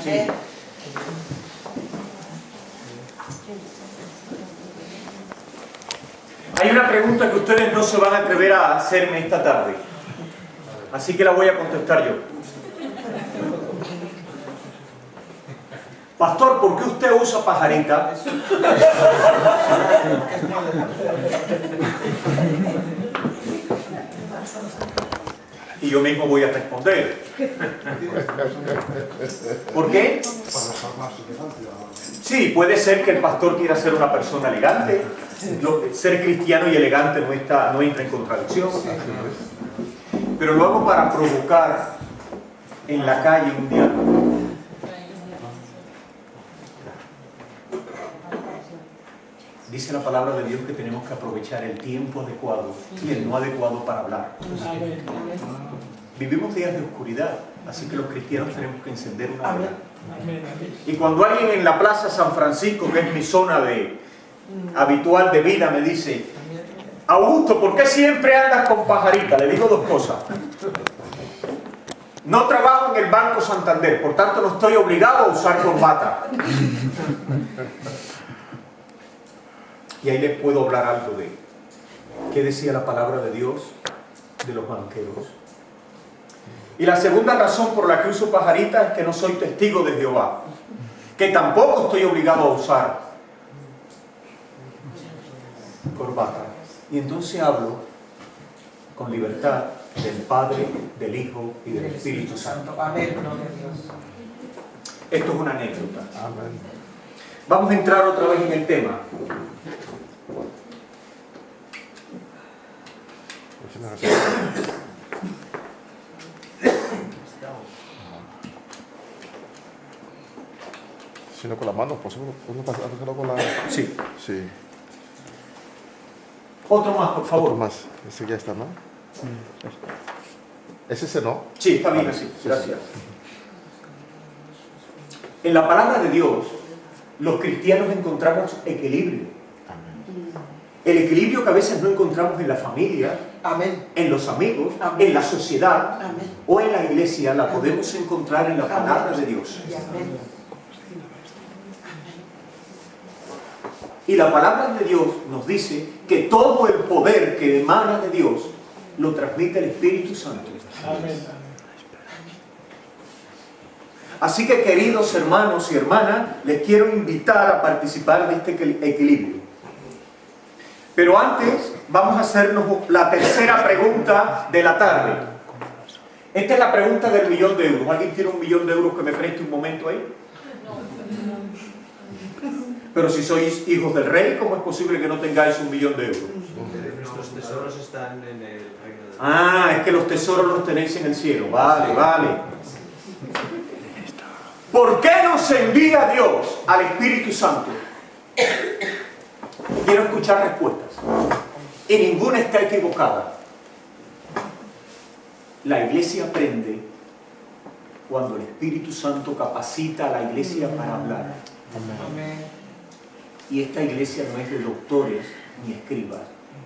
Sí. Hay una pregunta que ustedes no se van a atrever a hacerme esta tarde, así que la voy a contestar yo. Pastor, ¿por qué usted usa pajarita? Y yo mismo voy a responder. ¿Por qué? Sí, puede ser que el pastor quiera ser una persona elegante. Ser cristiano y elegante no entra en contradicción. Pero lo hago para provocar en la calle un diálogo. Dice la palabra de Dios que tenemos que aprovechar el tiempo adecuado y el no adecuado para hablar. Vivimos días de oscuridad, así que los cristianos tenemos que encender una vela. Y cuando alguien en la Plaza San Francisco, que es mi zona habitual de vida, me dice: Augusto, ¿por qué siempre andas con pajarita? Le digo dos cosas. No trabajo en el Banco Santander, por tanto no estoy obligado a usar corbata. Y ahí les puedo hablar algo de qué decía la palabra de Dios de los banqueros. Y la segunda razón por la que uso pajarita es que no soy testigo de Jehová, que tampoco estoy obligado a usar corbata. Y entonces hablo con libertad del Padre, del Hijo y del Espíritu Santo. Amén. Esto es una anécdota. Amén. Vamos a entrar otra vez en el tema. Si no con las manos, pues uno pasarlo con la... Sí. Sí. Otro más, por favor. Otro más. Ese ya está, ¿no? ¿Es ese no? Sí, está bien así. Gracias. En la palabra de Dios, los cristianos encontramos equilibrio. El equilibrio que a veces no encontramos en la familia, Amén, en los amigos, amén, en la sociedad, amén, o en la iglesia, la podemos encontrar en la palabra de Dios. amén. Y la palabra de Dios nos dice que todo el poder que emana de Dios lo transmite el Espíritu Santo. Amén. Así que, queridos hermanos y hermanas, les quiero invitar a participar de este equilibrio. Pero antes vamos a hacernos la tercera pregunta de la tarde. Esta es la pregunta del $1.000.000. ¿Alguien tiene $1.000.000 que me preste un momento ahí? Pero si sois hijos del rey, ¿cómo es posible que no tengáis $1.000.000? Nuestros tesoros están en el reino de Dios. Ah, es que los tesoros los tenéis en el cielo. Vale, vale. ¿Por qué nos envía Dios al Espíritu Santo? Quiero escuchar respuestas. Y ninguna está equivocada. La iglesia aprende cuando el Espíritu Santo capacita a la iglesia para hablar. Amén. Y esta iglesia no es de doctores ni escribas,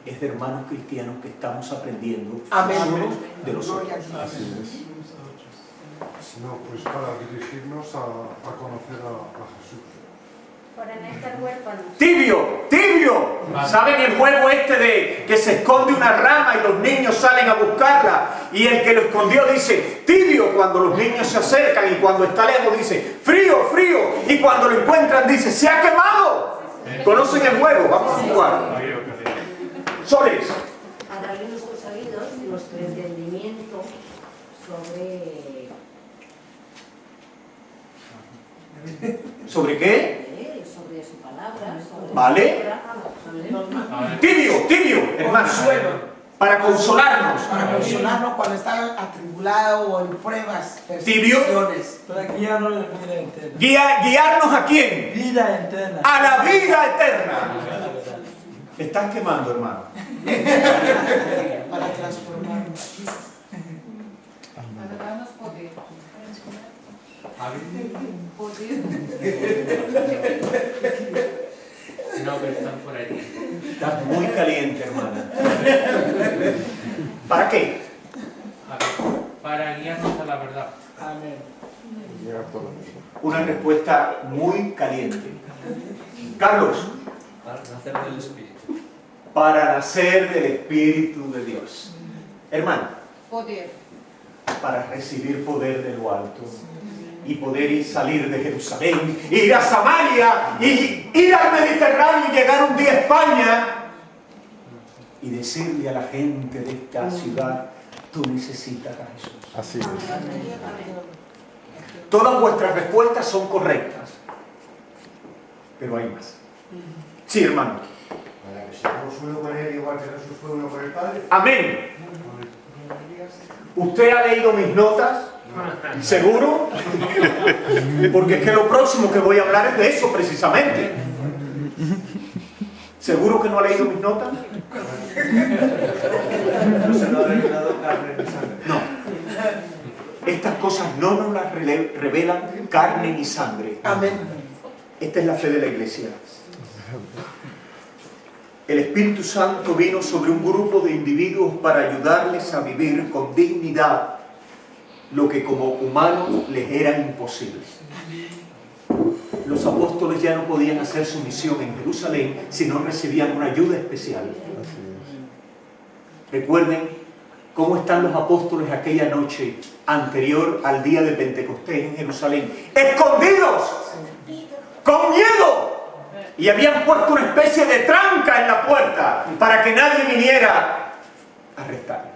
es de hermanos cristianos que estamos aprendiendo unos de los otros. Así es. No, pues para dirigirnos a conocer a Jesús. Para no estar huérfanos. ¡Tibio! ¡Tibio! ¿Saben el juego este de que se esconde una rama y los niños salen a buscarla? Y el que lo escondió dice ¡tibio! Cuando los niños se acercan, y cuando está lejos dice ¡frío, frío! Y cuando lo encuentran dice ¡se ha quemado! ¿Conocen el juego? Vamos a jugar. Soles. A darle nuestros oídos y nuestro entendimiento ¿Sobre qué? sobre su palabra. Sobre ¿Vale? Tibio, tibio, hermano. Para consolarnos. Para consolarnos cuando está atribulado o en pruebas, Tibio. persecuciones. Para guiarnos a la vida eterna. ¿Guiarnos a quién? Vida eterna. A la vida eterna. Te están quemando, hermano. Para transformarnos. Para darnos poder. No, pero están por ahí. Estás muy caliente, hermana. ¿Para qué? Para guiarnos a la verdad. Amén. Llegar toda la noche. Una respuesta muy caliente. Carlos, Para nacer del Espíritu. para nacer del Espíritu de Dios. Hermano, Poder. para recibir poder de lo alto y poder salir de Jerusalén, ir a Samaria y ir al Mediterráneo y llegar un día a España y decirle a la gente de esta ciudad: tú necesitas a Jesús. Así es. Todas vuestras respuestas son correctas, pero hay más. Sí, hermano. Para que seamos uno con Él, igual que Jesús fue uno con el Padre. Amén. ¿Usted ha leído mis notas? ¿Seguro? Porque es que lo próximo que voy a hablar es de eso precisamente. ¿Seguro que no ha leído mis notas? No se lo ha revelado carne ni sangre. No. Estas cosas no nos las revelan carne ni sangre. Amén. Esta es la fe de la iglesia. El Espíritu Santo vino sobre un grupo de individuos para ayudarles a vivir con dignidad lo que como humanos les era imposible. Los apóstoles ya no podían hacer su misión en Jerusalén si no recibían una ayuda especial. Recuerden cómo están los apóstoles aquella noche anterior al día de Pentecostés en Jerusalén. ¡Escondidos! ¡Con miedo! Y habían puesto una especie de tranca en la puerta para que nadie viniera a arrestarles.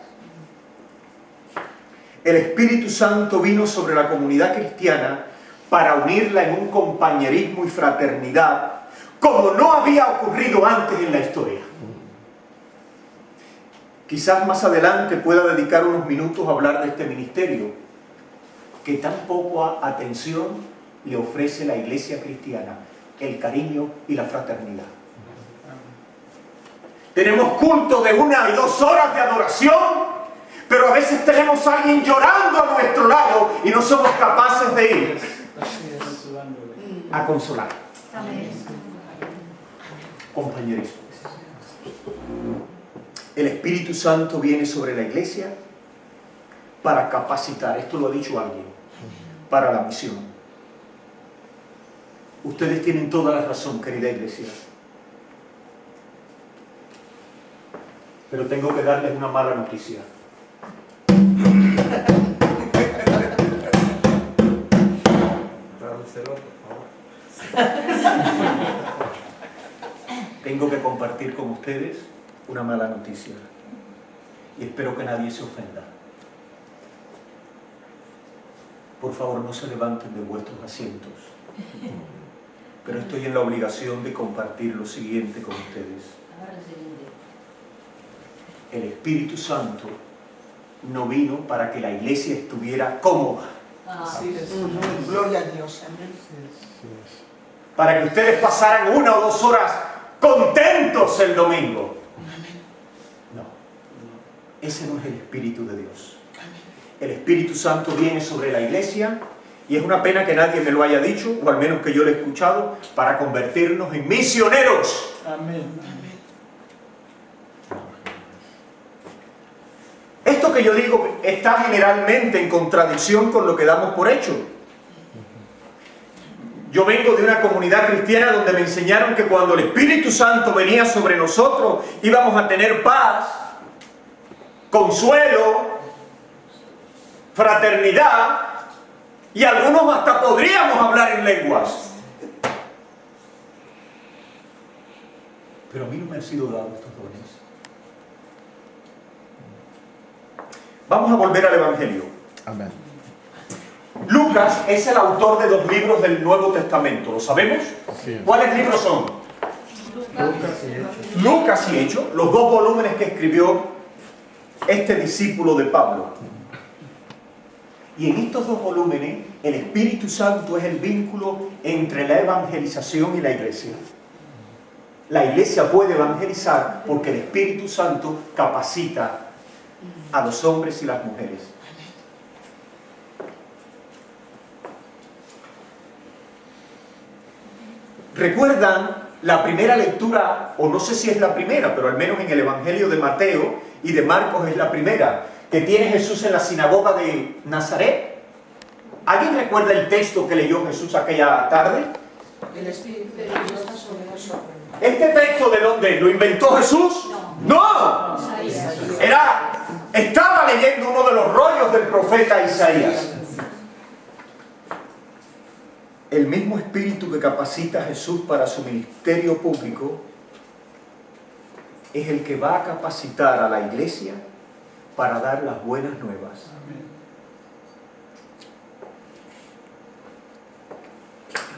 El Espíritu Santo vino sobre la comunidad cristiana para unirla en un compañerismo y fraternidad como no había ocurrido antes en la historia. Quizás más adelante pueda dedicar unos minutos a hablar de este ministerio que tan poca atención le ofrece la iglesia cristiana: el cariño y la fraternidad. Tenemos culto de 1 y 2 horas de adoración, pero a veces tenemos a alguien llorando a nuestro lado y no somos capaces de ir a consolar. Compañerismo. El Espíritu Santo viene sobre la iglesia para capacitar, esto lo ha dicho alguien, para la misión. Ustedes tienen toda la razón, querida iglesia. Pero tengo que darles una mala noticia. Tradúcelo, por favor. Tengo que compartir con ustedes una mala noticia. Y espero que nadie se ofenda. Por favor, no se levanten de vuestros asientos. Pero estoy en la obligación de compartir lo siguiente con ustedes. El Espíritu Santo no vino para que la iglesia estuviera cómoda. Gloria a Dios. Amén. Para que ustedes pasaran 1 o 2 horas contentos el domingo. No. Ese no es el Espíritu de Dios. El Espíritu Santo viene sobre la iglesia, y es una pena que nadie me lo haya dicho, o al menos que yo lo he escuchado, para convertirnos en misioneros. Amén. Esto que yo digo está generalmente en contradicción con lo que damos por hecho. Yo vengo de una comunidad cristiana donde me enseñaron que cuando el Espíritu Santo venía sobre nosotros íbamos a tener paz, consuelo, fraternidad, y algunos hasta podríamos hablar en lenguas. Pero a mí no me han sido dados estos dones. Vamos a volver al Evangelio. Amén. Lucas es el autor de 2 libros del Nuevo Testamento, ¿lo sabemos? Sí. ¿Cuáles libros son? Lucas y Hechos, los 2 volúmenes que escribió este discípulo de Pablo. Y en estos 2 volúmenes, el Espíritu Santo es el vínculo entre la evangelización y la iglesia. La iglesia puede evangelizar porque el Espíritu Santo capacita a los hombres y las mujeres. ¿Recuerdan la primera lectura, o no sé si es la primera, pero al menos en el Evangelio de Mateo y de Marcos es la primera, que tiene Jesús en la sinagoga de Nazaret? ¿Alguien recuerda el texto que leyó Jesús aquella tarde? El Espíritu de Dios está sobre nosotros. ¿Este texto de dónde? ¿Lo inventó Jesús? ¡No! Estaba leyendo uno de los rollos del profeta Isaías. El mismo espíritu que capacita a Jesús para su ministerio público es el que va a capacitar a la iglesia para dar las buenas nuevas.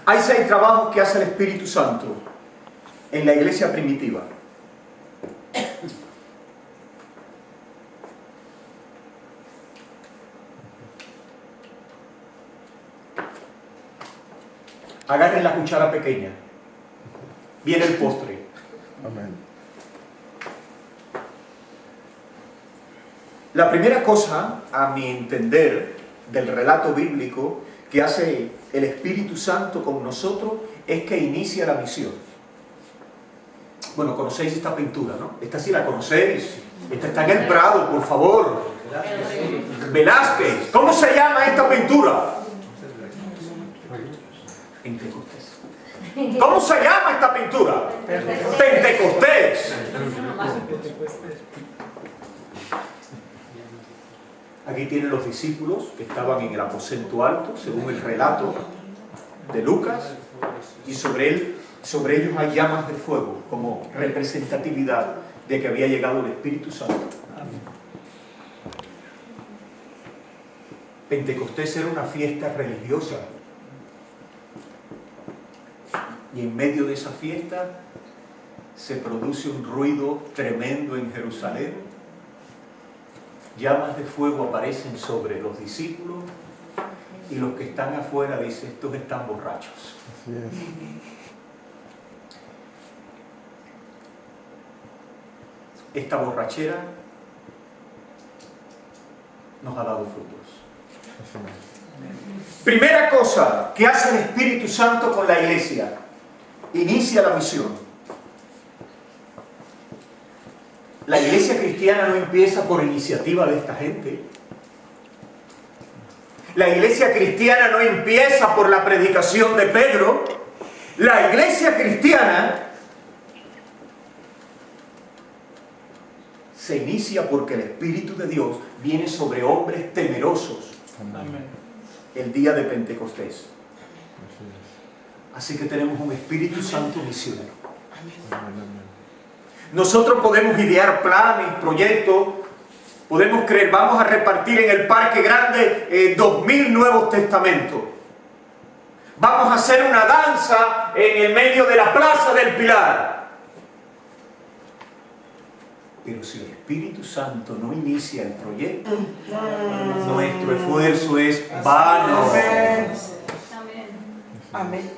Hay 6 trabajos que hace el Espíritu Santo en la iglesia primitiva. Agarren la cuchara pequeña. Viene el postre. Amén. La primera cosa, a mi entender, del relato bíblico que hace el Espíritu Santo con nosotros es que inicia la misión. Bueno, conocéis esta pintura, ¿no? Esta sí la conocéis. Esta está en el Prado, por favor. Velázquez. ¿Cómo se llama esta pintura? Pentecostés. ¿Cómo se llama esta pintura? Pentecostés. Aquí tienen los discípulos que estaban en el aposento alto, según el relato de Lucas, y sobre ellos hay llamas de fuego, como representatividad de que había llegado el Espíritu Santo. Pentecostés era una fiesta religiosa. Y en medio de esa fiesta se produce un ruido tremendo en Jerusalén. Llamas de fuego aparecen sobre los discípulos y los que están afuera dicen, estos están borrachos. Así es. Esta borrachera nos ha dado frutos. Así es. Primera cosa que hace el Espíritu Santo con la iglesia, inicia la misión. La iglesia cristiana no empieza por iniciativa de esta gente. La iglesia cristiana no empieza por la predicación de Pedro. La iglesia cristiana se inicia porque el Espíritu de Dios viene sobre hombres temerosos. Amén. El día de Pentecostés. Así es. Así que tenemos un Espíritu Santo misionero. Amén, amén. Nosotros podemos idear planes, proyectos, podemos creer, vamos a repartir en el Parque Grande 2000 Nuevos Testamentos. Vamos a hacer una danza en el medio de la Plaza del Pilar. Pero si el Espíritu Santo no inicia el proyecto, nuestro esfuerzo es vano. Amén. Amén.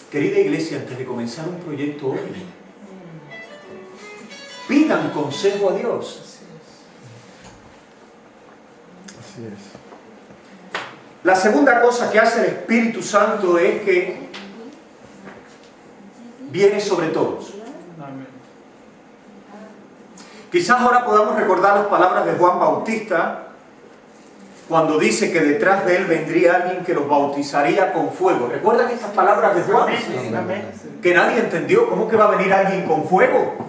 Querida iglesia, antes de comenzar un proyecto hoy, pidan consejo a Dios. Así es. La segunda cosa que hace el Espíritu Santo es que viene sobre todos. Amén. Quizás ahora podamos recordar las palabras de Juan Bautista cuando dice que detrás de él vendría alguien que los bautizaría con fuego. ¿Recuerdan estas palabras de Juan? Amén. Que nadie entendió. ¿Cómo que va a venir alguien con fuego?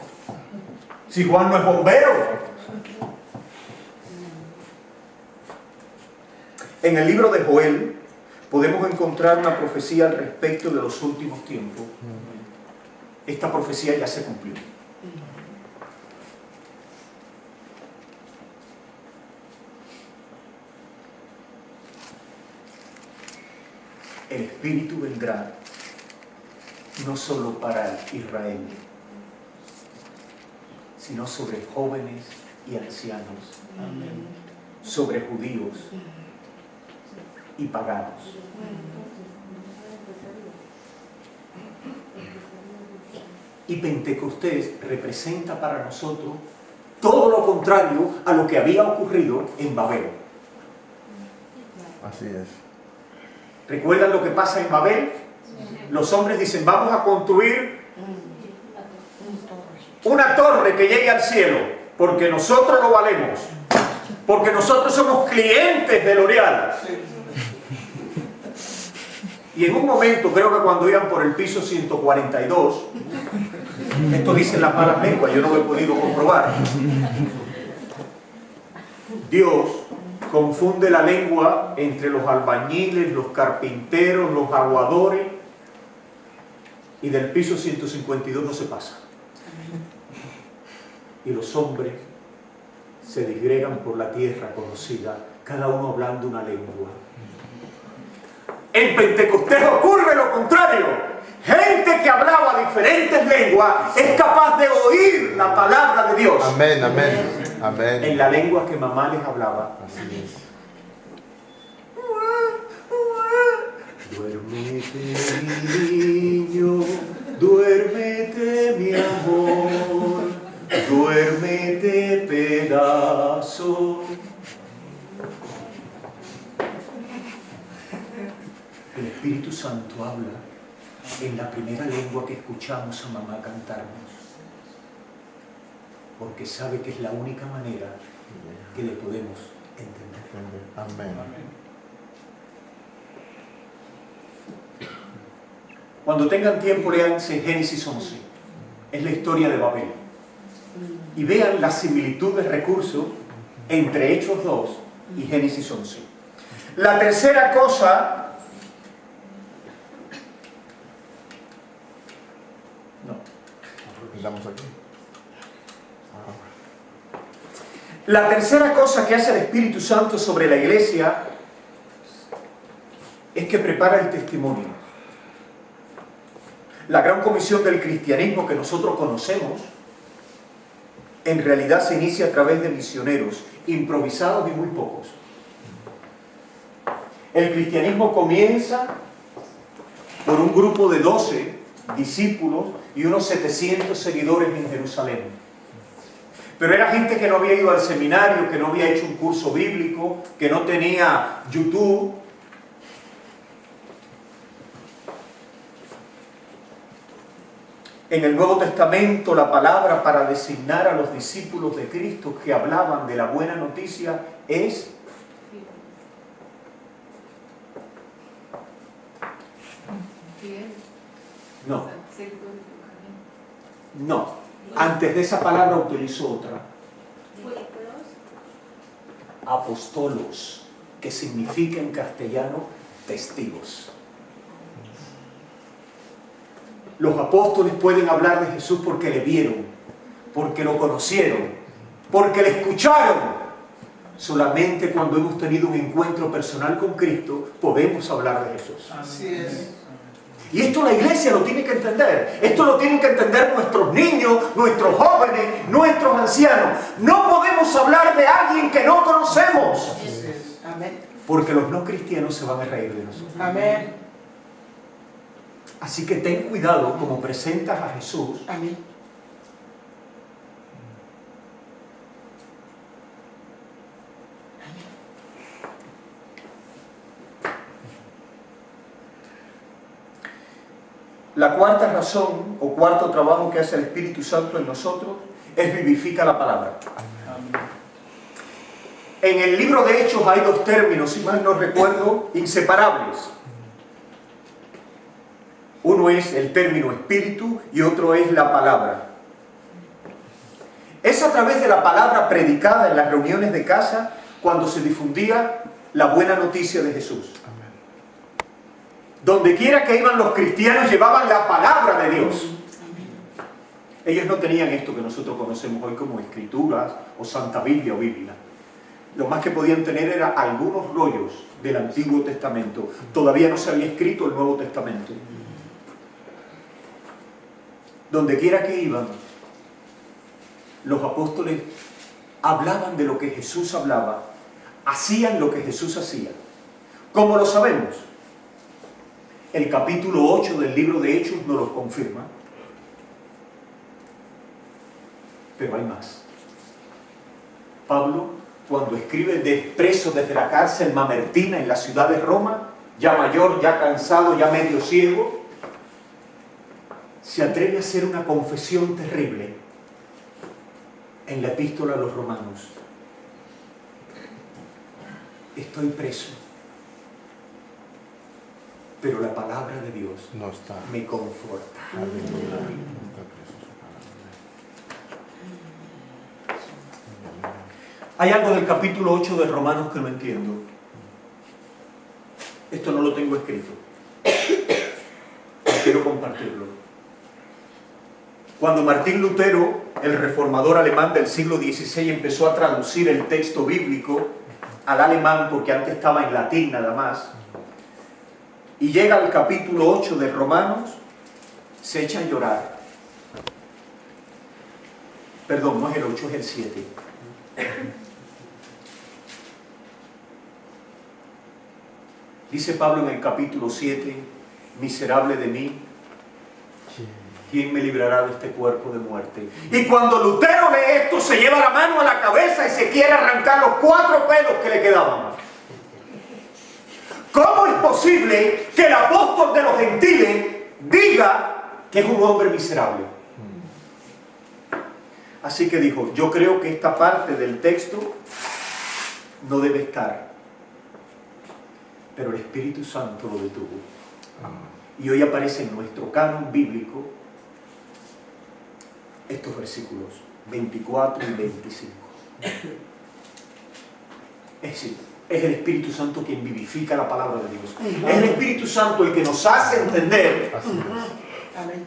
Si Juan no es bombero. En el libro de Joel podemos encontrar una profecía al respecto de los últimos tiempos. Esta profecía ya se cumplió. El Espíritu vendrá no solo para Israel, sino sobre jóvenes y ancianos, sobre judíos y paganos. Y Pentecostés representa para nosotros todo lo contrario a lo que había ocurrido en Babel. Así es. ¿Recuerdan lo que pasa en Babel? Los hombres dicen, vamos a construir una torre que llegue al cielo, porque nosotros lo valemos, porque nosotros somos clientes de L'Oreal. Y en un momento, creo que cuando iban por el piso 142, esto dicen las malas lenguas, yo no lo he podido comprobar, Dios confunde la lengua entre los albañiles, los carpinteros, los aguadores, y del piso 152 no se pasa. Y los hombres se disgregan por la tierra conocida, cada uno hablando una lengua. En Pentecostés ocurre lo contrario. Gente que hablaba diferentes lenguas es capaz de oír la palabra de Dios. Amén, amén, amén. En la lengua que mamá les hablaba. Así es. Duérmete, mi niño, duérmete, mi amor, duérmete, pedazo. El Espíritu Santo habla en la primera lengua que escuchamos a mamá cantarnos, porque sabe que es la única manera que le podemos entender. Amén. Cuando tengan tiempo, léanse Génesis 11. Es la historia de Babel. Y vean la similitud de recursos entre Hechos 2 y Génesis 11. La tercera cosa... Estamos aquí. La tercera cosa que hace el Espíritu Santo sobre la iglesia es que prepara el testimonio. La gran comisión del cristianismo que nosotros conocemos en realidad se inicia a través de misioneros, improvisados y muy pocos. El cristianismo comienza por un grupo de 12 discípulos y unos 700 seguidores en Jerusalén. Pero era gente que no había ido al seminario, que no había hecho un curso bíblico, que no tenía YouTube. En el Nuevo Testamento, la palabra para designar a los discípulos de Cristo que hablaban de la buena noticia es no. Antes de esa palabra utilizó otra. Apostolos, que significa en castellano testigos. Los apóstoles pueden hablar de Jesús porque le vieron, porque lo conocieron, porque le escucharon. Solamente cuando hemos tenido un encuentro personal con Cristo podemos hablar de Jesús. Así es. Y esto la iglesia lo tiene que entender. Esto lo tienen que entender nuestros niños, nuestros jóvenes, nuestros ancianos. No podemos hablar de alguien que no conocemos. Así es. Amén. Porque los no cristianos se van a reír de nosotros. Amén. Así que ten cuidado como presentas a Jesús. Amén. La cuarta razón o cuarto trabajo que hace el Espíritu Santo en nosotros es vivifica la palabra. En el libro de Hechos hay dos términos, si mal no recuerdo, inseparables. Uno es el término espíritu y otro es la palabra. Es a través de la palabra predicada en las reuniones de casa cuando se difundía la buena noticia de Jesús. Donde quiera que iban los cristianos llevaban la palabra de Dios. Ellos no tenían esto que nosotros conocemos hoy como escrituras o Santa Biblia o Biblia. Lo más que podían tener era algunos rollos del Antiguo Testamento. Todavía no se había escrito el Nuevo Testamento. Donde quiera que iban, los apóstoles hablaban de lo que Jesús hablaba, hacían lo que Jesús hacía. ¿Cómo lo sabemos? El capítulo 8 del libro de Hechos nos lo confirma. Pero hay más. Pablo, cuando escribe preso desde la cárcel mamertina en la ciudad de Roma, ya mayor, ya cansado, ya medio ciego, se atreve a hacer una confesión terrible en la epístola a los romanos. Estoy preso pero la palabra de Dios No está. me conforta. Aleluya. No está preso su palabra. Hay algo del capítulo 8 de Romanos que no entiendo. Esto no lo tengo escrito. Quiero compartirlo. Cuando Martín Lutero, el reformador alemán del siglo XVI, empezó a traducir el texto bíblico al alemán, porque antes estaba en latín nada más, y llega al capítulo 8 de Romanos, se echa a llorar. Perdón, no es el 8, es el 7. Dice Pablo en el capítulo 7, miserable de mí, ¿quién me librará de este cuerpo de muerte? Y cuando Lutero lee esto, se lleva la mano a la cabeza y se quiere arrancar los 4 pelos que le quedaban. ¿Cómo es posible que el apóstol de los gentiles diga que es un hombre miserable? Así que dijo, yo creo que esta parte del texto no debe estar. Pero el Espíritu Santo lo detuvo. Y hoy aparece en nuestro canon bíblico estos versículos 24 y 25. Es decir, es el Espíritu Santo quien vivifica la palabra de Dios. Es el Espíritu Santo el que nos hace entender. Así es. Amén.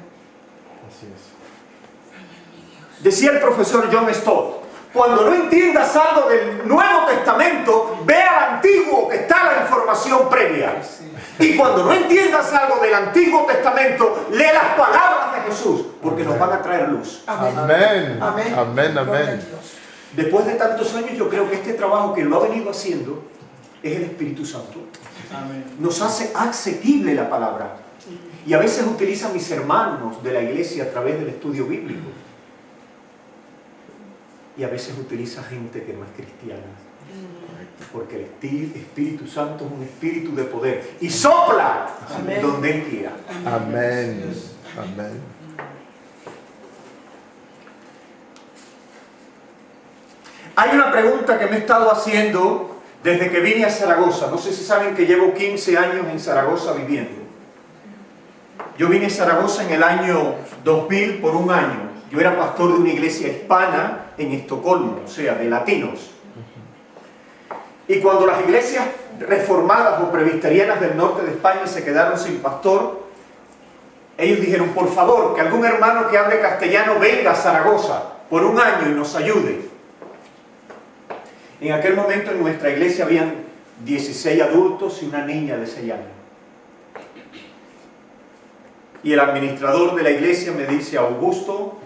Así es. Decía el profesor John Stott, cuando no entiendas algo del Nuevo Testamento, ve al Antiguo, que está la información previa. Y cuando no entiendas algo del Antiguo Testamento, lee las palabras de Jesús, porque nos van a traer luz. Amén. Amén. Amén. Gloria a Amén. Dios. Después de tantos años, yo creo que este trabajo que lo ha venido haciendo es el Espíritu Santo. Nos hace asequible la palabra. Y a veces utilizan mis hermanos de la iglesia a través del estudio bíblico. Y a veces utiliza gente que no es cristiana. Porque el Espíritu Santo es un espíritu de poder. Y sopla Amén. donde Él quiera. Amén. Amén. Hay una pregunta que me he estado haciendo desde que vine a Zaragoza. No sé si saben que llevo 15 años en Zaragoza viviendo. Yo vine a Zaragoza en el año 2000 por un año. Yo era pastor de una iglesia hispana en Estocolmo, o sea, de latinos. Y cuando las iglesias reformadas o presbiterianas del norte de España se quedaron sin pastor, ellos dijeron, por favor, que algún hermano que hable castellano venga a Zaragoza por un año y nos ayude. En aquel momento en nuestra iglesia habían 16 adultos y una niña de 6 años. Y el administrador de la iglesia me dice, Augusto,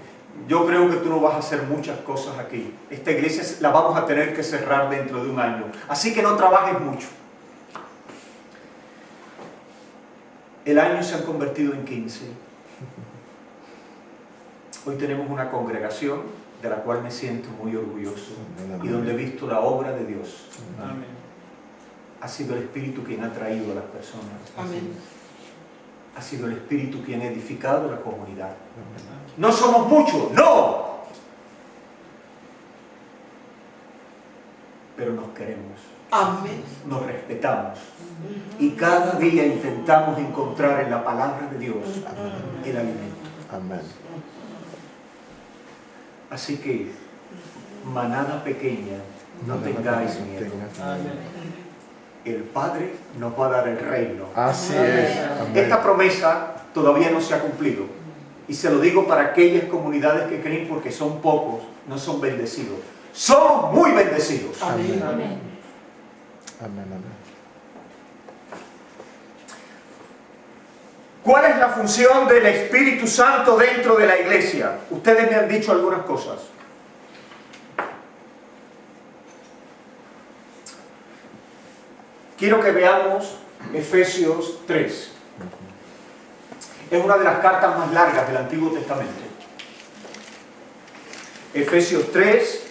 yo creo que tú no vas a hacer muchas cosas aquí. Esta iglesia la vamos a tener que cerrar dentro de un año. Así que no trabajes mucho. El año se han convertido en 15. Hoy tenemos una congregación de la cual me siento muy orgulloso y donde he visto la obra de Dios. Amén. Ha sido el Espíritu quien ha traído a las personas. Amén. Ha sido el Espíritu quien ha edificado la comunidad. No somos muchos, no. Pero nos queremos, Amén. nos respetamos y cada día intentamos encontrar en la palabra de Dios el alimento. Amén. Así que, manada pequeña, no tengáis miedo. Amén. El Padre nos va a dar el reino. Así es. Amén. Esta promesa todavía no se ha cumplido. Y se lo digo para aquellas comunidades que creen porque son pocos, no son bendecidos. Somos muy bendecidos. Amén. Amén. Amén. ¿Cuál es la función del Espíritu Santo dentro de la iglesia? Ustedes me han dicho algunas cosas. Quiero que veamos Efesios 3. Es una de las cartas más largas del Antiguo Testamento. Efesios 3,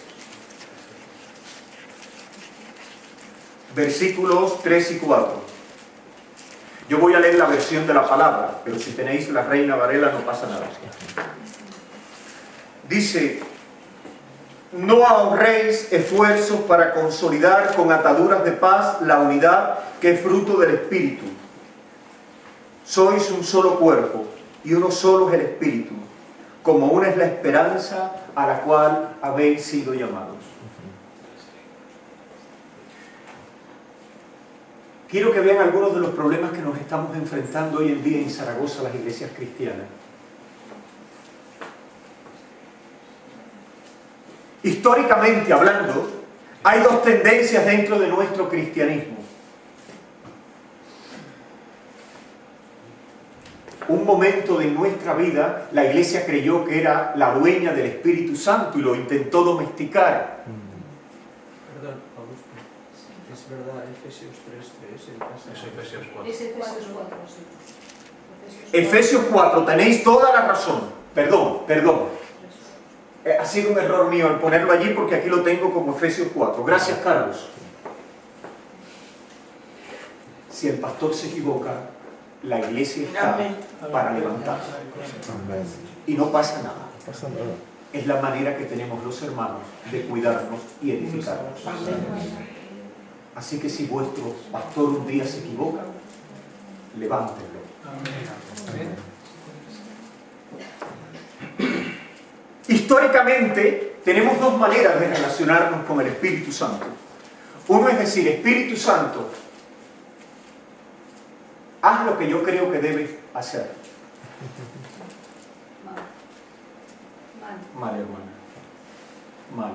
versículos 3 y 4. Yo voy a leer la versión de la palabra, pero si tenéis la Reina Varela no pasa nada. Dice, no ahorréis esfuerzos para consolidar con ataduras de paz la unidad que es fruto del Espíritu, sois un solo cuerpo y uno solo es el Espíritu, como una es la esperanza a la cual habéis sido llamados. Quiero que vean algunos de los problemas que nos estamos enfrentando hoy en día en Zaragoza, las iglesias cristianas. Históricamente hablando, hay dos tendencias dentro de nuestro cristianismo. Un momento de nuestra vida, la iglesia creyó que era la dueña del Espíritu Santo y lo intentó domesticar. Perdón, Augusto. Es verdad, Efesios 3:3, el pasaje. Es Efesios 4. Es Efesios 4, sí. Efesios 4, tenéis toda la razón. Perdón. Ha sido un error mío el ponerlo allí porque aquí lo tengo como Efesios 4. Gracias, Carlos. Si el pastor se equivoca, la iglesia está para levantarse. Amén. Y no pasa nada. No pasa nada. Es la manera que tenemos los hermanos de cuidarnos y edificarnos. Así que si vuestro pastor un día se equivoca, levántenlo. Históricamente tenemos dos maneras de relacionarnos con el Espíritu Santo. Uno es decir, Espíritu Santo, haz lo que yo creo que debes hacer. Mal, hermana. Mal.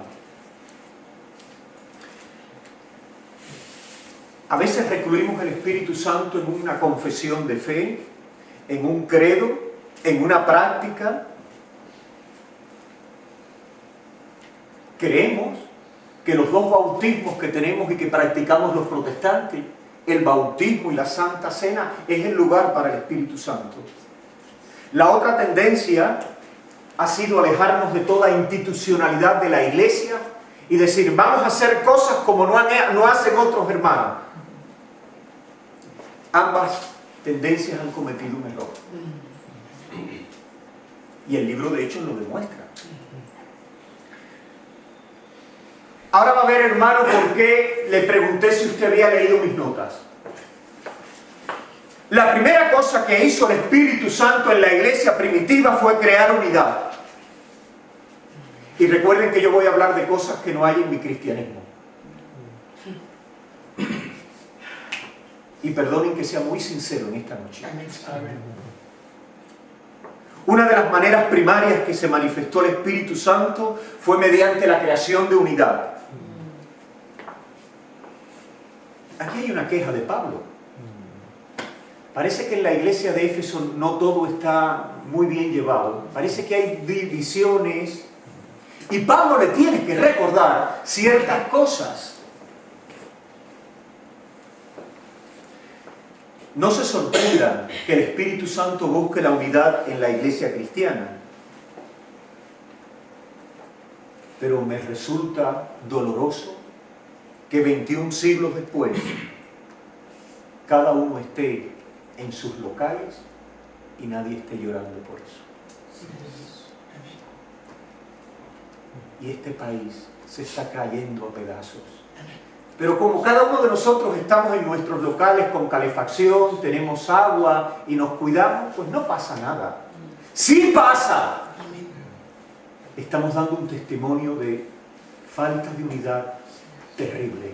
A veces recluimos el Espíritu Santo en una confesión de fe, en un credo, en una práctica. Creemos que los dos bautismos que tenemos y que practicamos los protestantes, el bautismo y la Santa Cena, es el lugar para el Espíritu Santo. La otra tendencia ha sido alejarnos de toda institucionalidad de la iglesia y decir, vamos a hacer cosas como no hacen otros hermanos. Ambas tendencias han cometido un error. Y el libro de Hechos lo demuestra. Ahora va a ver, hermano, por qué le pregunté si usted había leído mis notas. La primera cosa que hizo el Espíritu Santo en la iglesia primitiva fue crear unidad. Y recuerden que yo voy a hablar de cosas que no hay en mi cristianismo. Y perdonen que sea muy sincero en esta noche. Una de las maneras primarias que se manifestó el Espíritu Santo fue mediante la creación de unidad. Aquí hay una queja de Pablo. Parece que en la iglesia de Éfeso no todo está muy bien llevado. Parece que hay divisiones. Y Pablo le tiene que recordar ciertas cosas. No se sorprendan que el Espíritu Santo busque la unidad en la iglesia cristiana. Pero me resulta doloroso que 21 siglos después cada uno esté en sus locales y nadie esté llorando por eso. Y este país se está cayendo a pedazos. Pero como cada uno de nosotros estamos en nuestros locales con calefacción, tenemos agua y nos cuidamos, pues no pasa nada. ¡Sí pasa! Estamos dando un testimonio de falta de unidad terrible.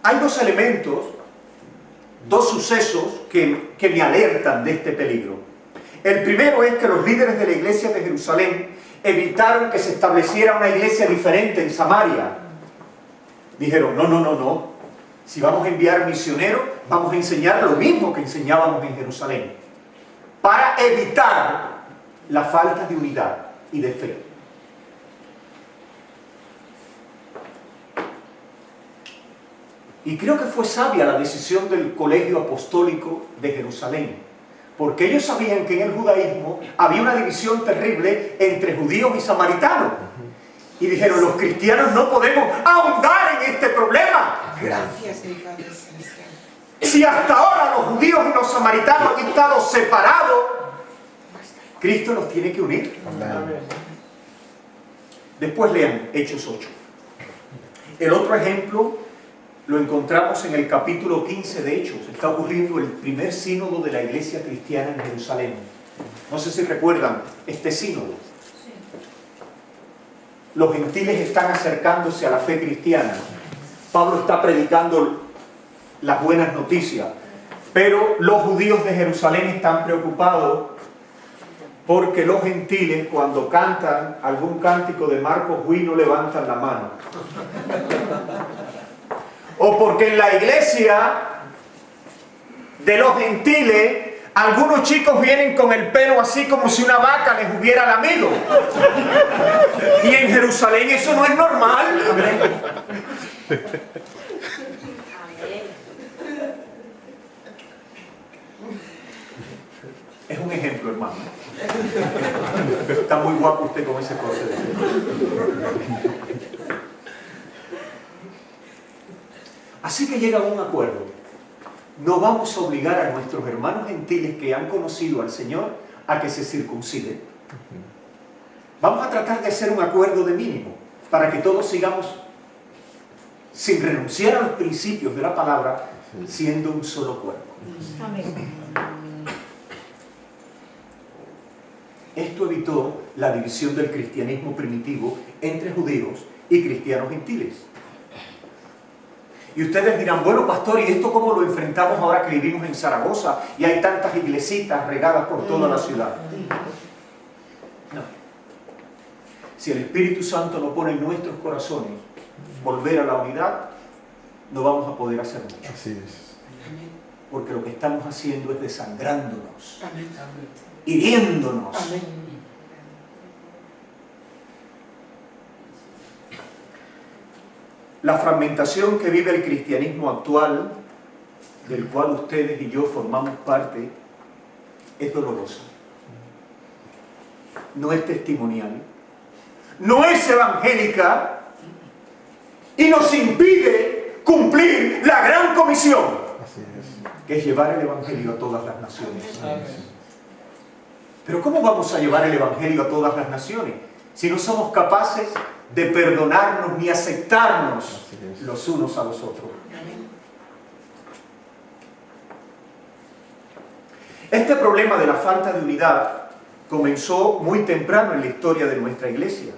Hay dos elementos, dos sucesos que me alertan de este peligro. El primero es que los líderes de la iglesia de Jerusalén evitaron que se estableciera una iglesia diferente en Samaria. Dijeron, no. Si vamos a enviar misioneros, vamos a enseñar lo mismo que enseñábamos en Jerusalén. Para evitar la falta de unidad y de fe. Y creo que fue sabia la decisión del Colegio Apostólico de Jerusalén, porque ellos sabían que en el judaísmo había una división terrible entre judíos y samaritanos. Y dijeron, los cristianos no podemos ahondar en este problema. Gracias, mi Padre Celestial. Si hasta ahora los judíos y los samaritanos han estado separados, Cristo los tiene que unir. Amén. Después lean Hechos 8. El otro ejemplo lo encontramos en el capítulo 15 de Hechos. Está ocurriendo el primer sínodo de la iglesia cristiana en Jerusalén. No sé si recuerdan este sínodo. Los gentiles están acercándose a la fe cristiana. Pablo está predicando las buenas noticias, pero los judíos de Jerusalén están preocupados porque los gentiles, cuando cantan algún cántico de Marcos Witt, no levantan la mano. O porque en la iglesia de los gentiles algunos chicos vienen con el pelo así como si una vaca les hubiera lamido. Y en Jerusalén eso no es normal. Es un ejemplo, hermano. Está muy guapo usted con ese corte de pelo. Así que llega a un acuerdo. No vamos a obligar a nuestros hermanos gentiles que han conocido al Señor a que se circunciden. Vamos a tratar de hacer un acuerdo de mínimo para que todos sigamos, sin renunciar a los principios de la palabra, siendo un solo cuerpo. Esto evitó la división del cristianismo primitivo entre judíos y cristianos gentiles. Y ustedes dirán, bueno, pastor, ¿y esto cómo lo enfrentamos ahora que vivimos en Zaragoza y hay tantas iglesitas regadas por toda la ciudad? No. Si el Espíritu Santo no pone en nuestros corazones volver a la unidad, no vamos a poder hacer mucho. Así es. Porque lo que estamos haciendo es desangrándonos, hiriéndonos. La fragmentación que vive el cristianismo actual, del cual ustedes y yo formamos parte, es dolorosa. No es testimonial, no es evangélica y nos impide cumplir la gran comisión, que es llevar el evangelio a todas las naciones. Pero ¿cómo vamos a llevar el evangelio a todas las naciones si no somos capaces de perdonarnos ni aceptarnos los unos a los otros? Este problema de la falta de unidad comenzó muy temprano en la historia de nuestra iglesia.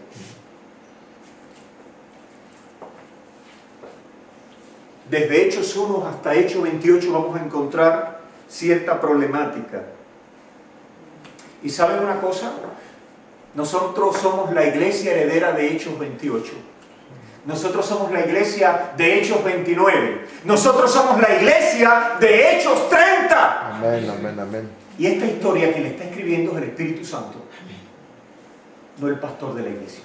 Desde Hechos 1 hasta Hechos 28 vamos a encontrar cierta problemática. ¿Y saben una cosa? Nosotros somos la iglesia heredera de Hechos 28. Nosotros somos la iglesia de Hechos 29. Nosotros somos la iglesia de Hechos 30. Amén, amén, amén. Y esta historia quien la está escribiendo es el Espíritu Santo, no el pastor de la iglesia.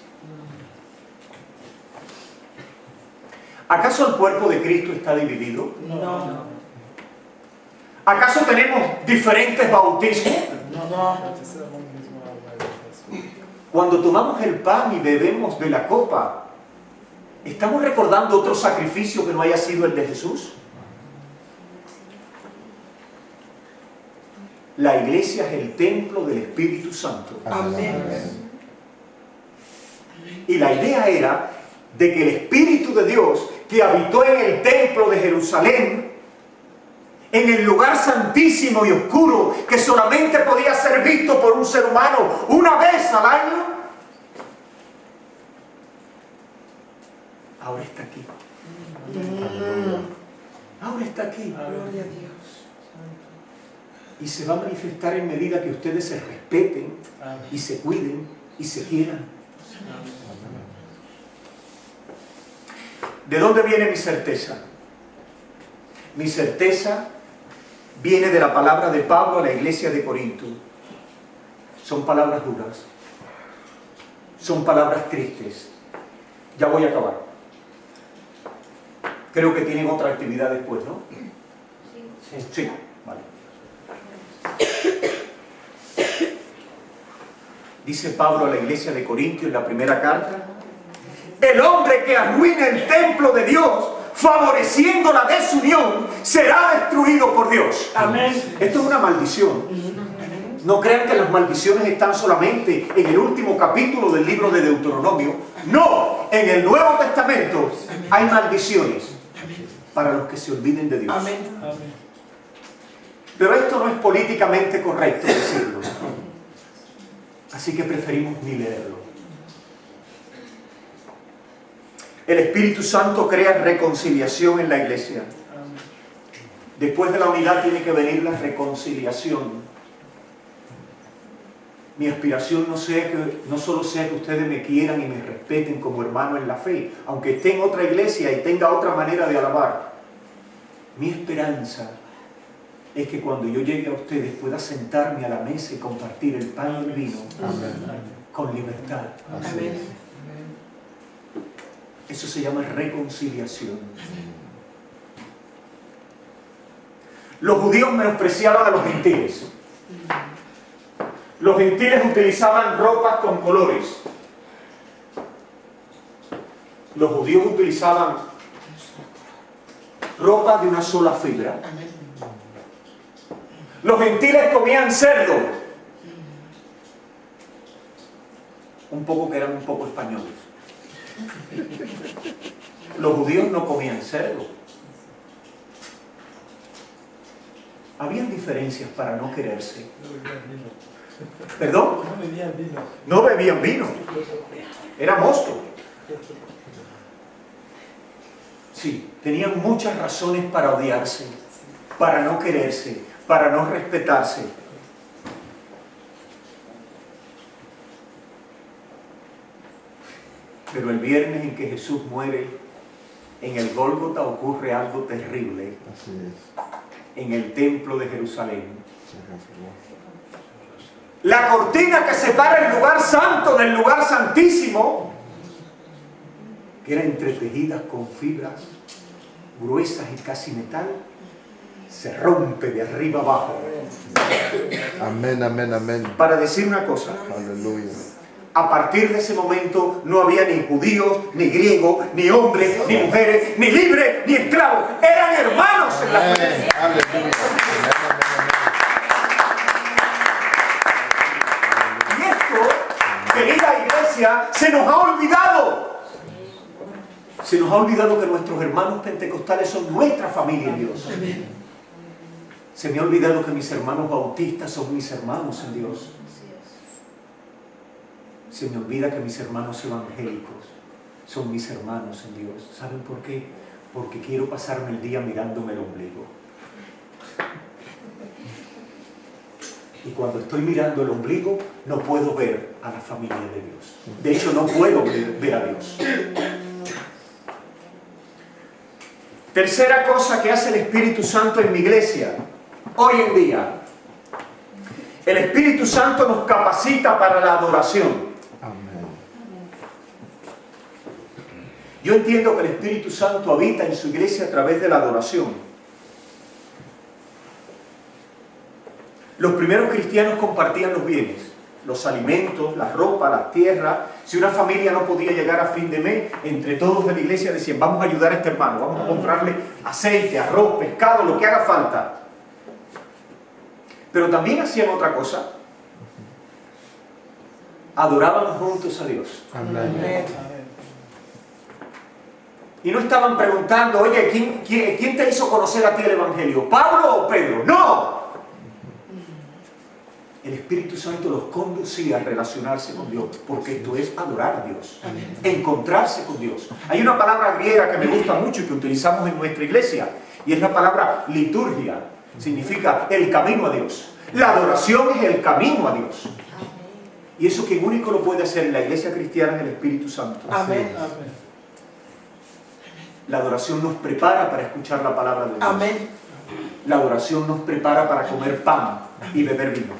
¿Acaso el cuerpo de Cristo está dividido? No. ¿Acaso tenemos diferentes bautismos? No. Cuando tomamos el pan y bebemos de la copa, ¿estamos recordando otro sacrificio que no haya sido el de Jesús? La iglesia es el templo del Espíritu Santo. Amén. Y la idea era de que el Espíritu de Dios que habitó en el templo de Jerusalén, en el lugar santísimo y oscuro que solamente podía ser visto por un ser humano una vez al año, ahora está aquí. Ahora está aquí. Gloria a Dios. Y se va a manifestar en medida que ustedes se respeten y se cuiden y se quieran. ¿De dónde viene mi certeza? Mi certeza viene de la palabra de Pablo a la iglesia de Corinto. Son palabras duras. Son palabras tristes. Ya voy a acabar. Creo que tienen otra actividad después, ¿no? Sí, vale. Dice Pablo a la iglesia de Corinto en la primera carta: el hombre que arruine el templo de Dios, favoreciendo la desunión, será destruido por Dios. Amén. Esto es una maldición. No crean que las maldiciones están solamente en el último capítulo del libro de Deuteronomio. No, en el Nuevo Testamento hay maldiciones para los que se olviden de Dios. Amén. Amén. Pero esto no es políticamente correcto decirlo. Así que preferimos ni leerlo. El Espíritu Santo crea reconciliación en la iglesia. Después de la unidad tiene que venir la reconciliación. Mi aspiración no solo sea que ustedes me quieran y me respeten como hermano en la fe, aunque esté en otra iglesia y tenga otra manera de alabar. Mi esperanza es que cuando yo llegue a ustedes pueda sentarme a la mesa y compartir el pan y el vino con libertad. Así es. Eso se llama reconciliación. Los judíos menospreciaban a los gentiles. Los gentiles utilizaban ropas con colores. Los judíos utilizaban ropa de una sola fibra. Los gentiles comían cerdo. Un poco que eran un poco españoles. Los judíos no comían cerdo. Habían diferencias para no quererse. ¿Perdón? No bebían vino. No bebían vino. Era mosto. Sí, tenían muchas razones para odiarse, para no quererse, para no respetarse. Pero el viernes en que Jesús muere, en el Gólgota ocurre algo terrible. Así es. En el templo de Jerusalén. Sí, Jesús. La cortina que separa el lugar santo del lugar santísimo, que era entretejida con fibras gruesas y casi metal, se rompe de arriba abajo. Amén, amén, amén. Para decir una cosa, Aleluya. a partir de ese momento no había ni judíos, ni griegos, ni hombres, ni mujeres, ni libres, ni esclavos. Eran hermanos en la fe. Amén. Aleluya. Y esto, querida iglesia, se nos ha olvidado. Se nos ha olvidado que nuestros hermanos pentecostales son nuestra familia en Dios. Se me ha olvidado que mis hermanos bautistas son mis hermanos en Dios. Se me olvida que mis hermanos evangélicos son mis hermanos en Dios. ¿Saben por qué? Porque quiero pasarme el día mirándome el ombligo. Y cuando estoy mirando el ombligo, no puedo ver a la familia de Dios. De hecho, no puedo ver a Dios. Tercera cosa que hace el Espíritu Santo en mi iglesia, hoy en día. El Espíritu Santo nos capacita para la adoración. Amén. Yo entiendo que el Espíritu Santo habita en su iglesia a través de la adoración. Los primeros cristianos compartían los bienes, los alimentos, la ropa, la tierra. Si una familia no podía llegar a fin de mes, entre todos de la iglesia decían, vamos a ayudar a este hermano, vamos a comprarle aceite, arroz, pescado, lo que haga falta. Pero también hacían otra cosa. Adoraban juntos a Dios. Amén. Y no estaban preguntando, oye, ¿quién te hizo conocer a ti el Evangelio? ¿Pablo o Pedro? ¡No! El Espíritu Santo los conducía a relacionarse con Dios, porque esto es adorar a Dios, encontrarse con Dios. Hay una palabra griega que me gusta mucho y que utilizamos en nuestra iglesia, y es la palabra liturgia. Significa el camino a Dios. La adoración es el camino a Dios. Y eso quien único lo puede hacer en la iglesia cristiana es el Espíritu Santo. Amén. La adoración nos prepara para escuchar la palabra de Dios. Amén. La adoración nos prepara para comer pan y beber vino.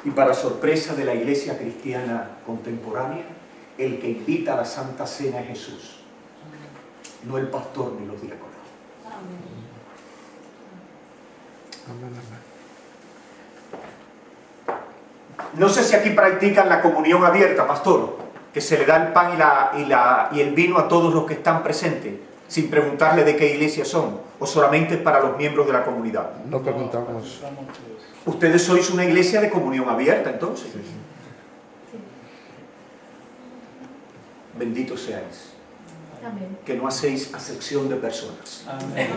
Y para sorpresa de la iglesia cristiana contemporánea, el que invita a la Santa Cena es Jesús, no el pastor ni los diáconos. Amén. No sé si aquí practican la comunión abierta, pastor, que se le da el pan y el vino a todos los que están presentes. sin preguntarle de qué iglesia son, o solamente para los miembros de la comunidad. No preguntamos. Ustedes sois una iglesia de comunión abierta, entonces. Sí, sí. Benditos seáis, Amén. que no hacéis acepción de personas. Amén.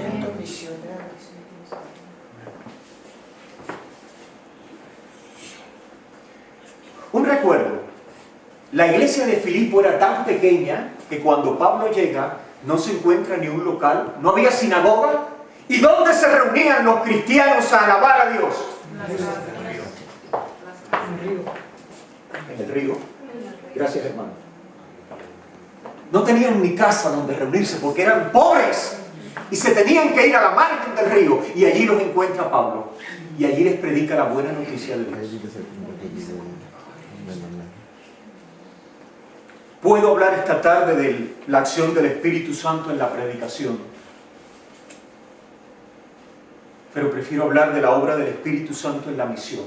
Un recuerdo, la iglesia de Filipo era tan pequeña que cuando Pablo llega no se encuentra ni un local, no había sinagoga. ¿Y dónde se reunían los cristianos a alabar a Dios? En el río. Gracias, hermano. No tenían ni casa donde reunirse porque eran pobres y se tenían que ir a la margen del río, y allí los encuentra Pablo y allí les predica la buena noticia de Dios. Puedo hablar esta tarde de la acción del Espíritu Santo en la predicación, pero prefiero hablar de la obra del Espíritu Santo en la misión.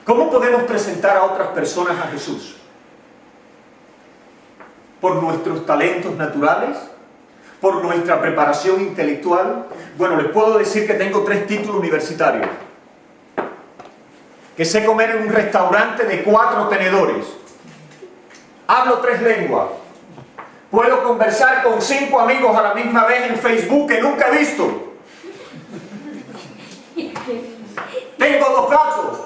¿Cómo podemos presentar a otras personas a Jesús? ¿Por nuestros talentos naturales? ¿Por nuestra preparación intelectual? Bueno, les puedo decir que tengo 3 títulos universitarios. Que sé comer en un restaurante de 4 tenedores. Hablo 3 lenguas. Puedo conversar con 5 amigos a la misma vez en Facebook que nunca he visto. Tengo 2 gatos.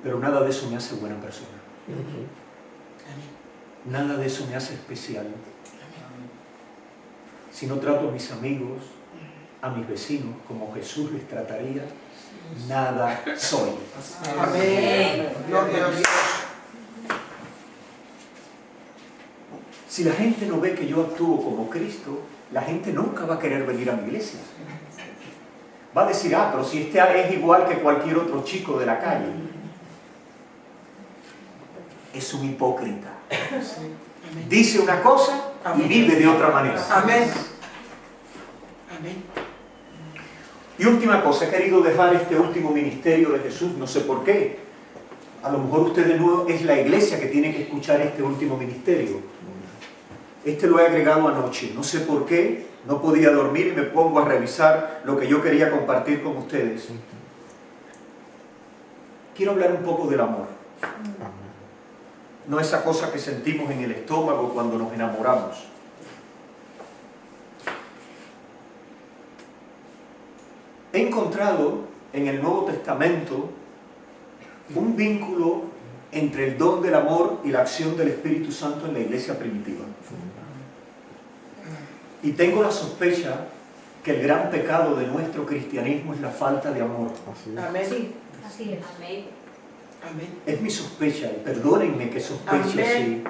Pero nada de eso me hace buena persona. Nada de eso me hace especial. Si no trato a mis amigos, a mis vecinos, como Jesús les trataría, nada soy. Amén. Gloria a Dios. Si la gente no ve que yo actúo como Cristo, la gente nunca va a querer venir a mi iglesia. Va a decir, ah, pero si este es igual que cualquier otro chico de la calle. Es un hipócrita. Dice una cosa y vive de otra manera. Amén. Amén. Y última cosa, he querido dejar este último ministerio de Jesús, no sé por qué. A lo mejor usted de nuevo es la iglesia que tiene que escuchar este último ministerio. Este lo he agregado anoche, no sé por qué, no podía dormir y me pongo a revisar lo que yo quería compartir con ustedes. Quiero hablar un poco del amor. No esa cosa que sentimos en el estómago cuando nos enamoramos. He encontrado en el Nuevo Testamento un vínculo entre el don del amor y la acción del Espíritu Santo en la iglesia primitiva. Y tengo la sospecha que el gran pecado de nuestro cristianismo es la falta de amor. Amén. Sí, así es. Amén. Es mi sospecha, y perdónenme que sospeche Amén. así.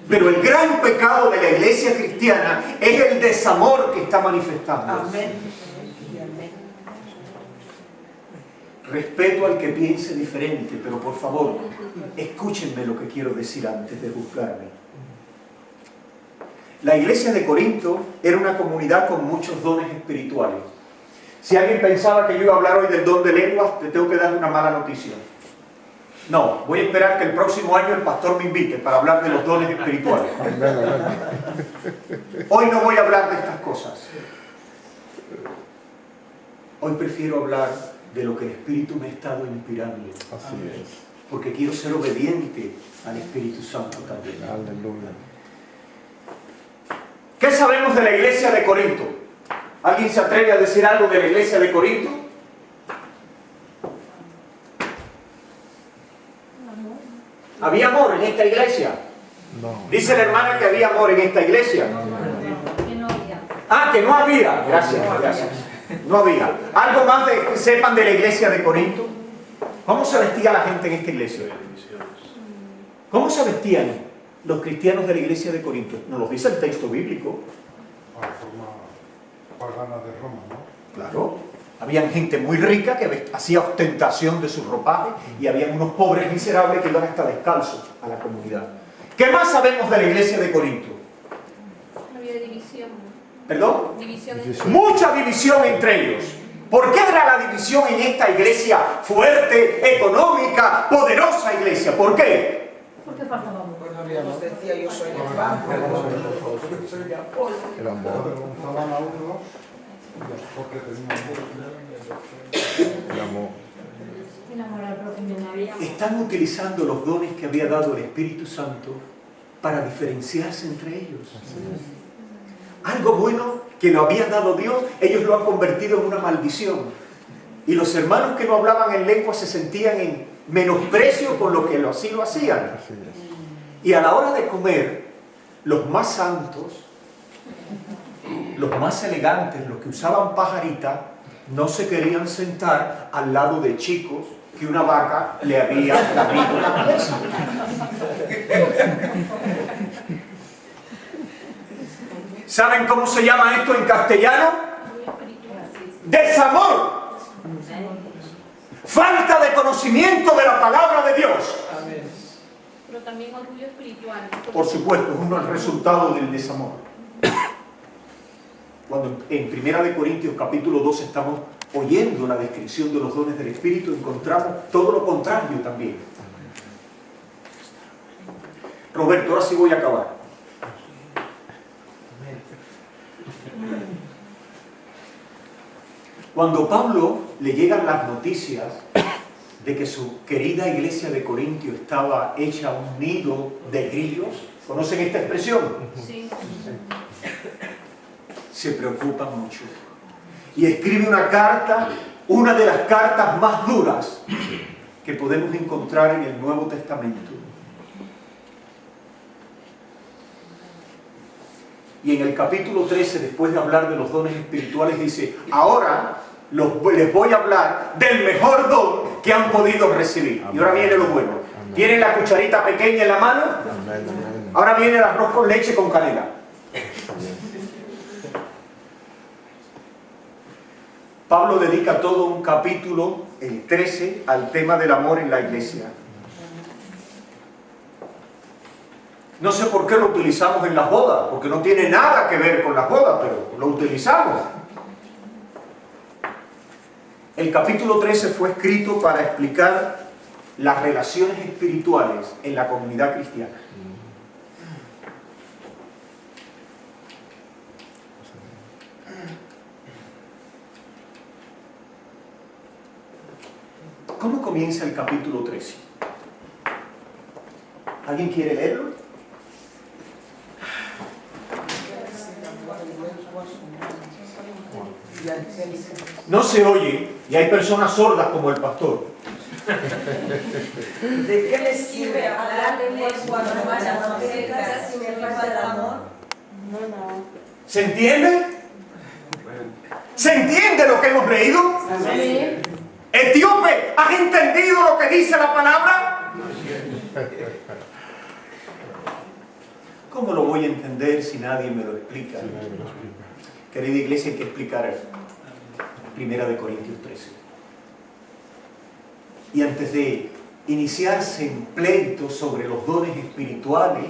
Pero el gran pecado de la iglesia cristiana es el desamor que está manifestando. Amén. Respeto al que piense diferente, pero por favor, escúchenme lo que quiero decir antes de juzgarme. La iglesia de Corinto era una comunidad con muchos dones espirituales. Si alguien pensaba que yo iba a hablar hoy del don de lenguas, te tengo que dar una mala noticia. No, voy a esperar que el próximo año el pastor me invite para hablar de los dones espirituales. Hoy no voy a hablar de estas cosas. Hoy prefiero hablar de lo que el Espíritu me ha estado inspirando. Así es. Porque quiero ser obediente al Espíritu Santo también. Aleluya. ¿Qué sabemos de la iglesia de Corinto? ¿Alguien se atreve a decir algo de la iglesia de Corinto? ¿Había amor en esta iglesia? No. Dice la hermana que había amor en esta iglesia. Que no había. Ah, que no había. Gracias, gracias. No había. ¿Algo más que sepan de la iglesia de Corinto? ¿Cómo se vestía la gente en esta iglesia? ¿Cómo se vestían los cristianos de la iglesia de Corinto? Nos lo dice el texto bíblico. A la forma pagana de Roma, ¿no? Claro. Había gente muy rica que hacía ostentación de su ropaje y había unos pobres miserables que iban hasta descalzos a la comunidad. ¿Qué más sabemos de la iglesia de Corinto? Había división. ¿Perdón? Divisiones. Mucha división entre ellos. ¿Por qué era la división en esta iglesia fuerte, económica, poderosa iglesia? ¿Por qué? ¿Por qué faltaba amor? Nos decía yo soy el Bueno, pan, soy soy Apolo. El amor. avergonzaban a unos porque tenían El amor. Enamorar al prójimo. Están utilizando los dones que había dado el Espíritu Santo para diferenciarse entre ellos. Algo bueno que lo había dado Dios, ellos lo han convertido en una maldición. Y los hermanos que no hablaban en lengua se sentían en menosprecio con lo que así lo hacían. Así es. Y a la hora de comer, los más santos, los más elegantes, los que usaban pajarita, no se querían sentar al lado de chicos que una vaca le había lamido la cabeza. ¿Saben cómo se llama esto en castellano? Desamor. Falta de conocimiento de la palabra de Dios. Amén. Pero también orgullo espiritual. Por supuesto, es uno el resultado del desamor. Cuando en 1 Corintios capítulo 2 estamos oyendo la descripción de los dones del Espíritu, encontramos todo lo contrario también. Roberto, ahora sí voy a acabar. Cuando Pablo le llegan las noticias de que su querida iglesia de Corintio estaba hecha un nido de grillos, ¿conocen esta expresión? Sí. Se preocupa mucho y escribe una carta, una de las cartas más duras que podemos encontrar en el Nuevo Testamento. Y en el capítulo 13, después de hablar de los dones espirituales, dice: ahora les voy a hablar del mejor don que han podido recibir. Y ahora viene lo bueno. ¿Tienen la cucharita pequeña en la mano? Amén, amén. Ahora viene el arroz con leche con canela. Pablo dedica todo un capítulo, el 13, al tema del amor en la iglesia. No sé por qué lo utilizamos en las bodas, porque no tiene nada que ver con las bodas, pero lo utilizamos. El capítulo 13 fue escrito para explicar las relaciones espirituales en la comunidad cristiana. ¿Cómo comienza el capítulo 13? ¿Alguien quiere leerlo? No se oye y hay personas sordas como el pastor. ¿De qué le sirve hablar lenguas cuando no vayan a profetas si me falta el amor? ¿Se entiende? ¿Se entiende lo que hemos leído? Sí. Etíope, ¿has entendido lo que dice la palabra? ¿Cómo lo voy a entender si nadie me lo explica? Querida iglesia, hay que explicar 1 Corintios 13. Y antes de iniciarse en pleito sobre los dones espirituales,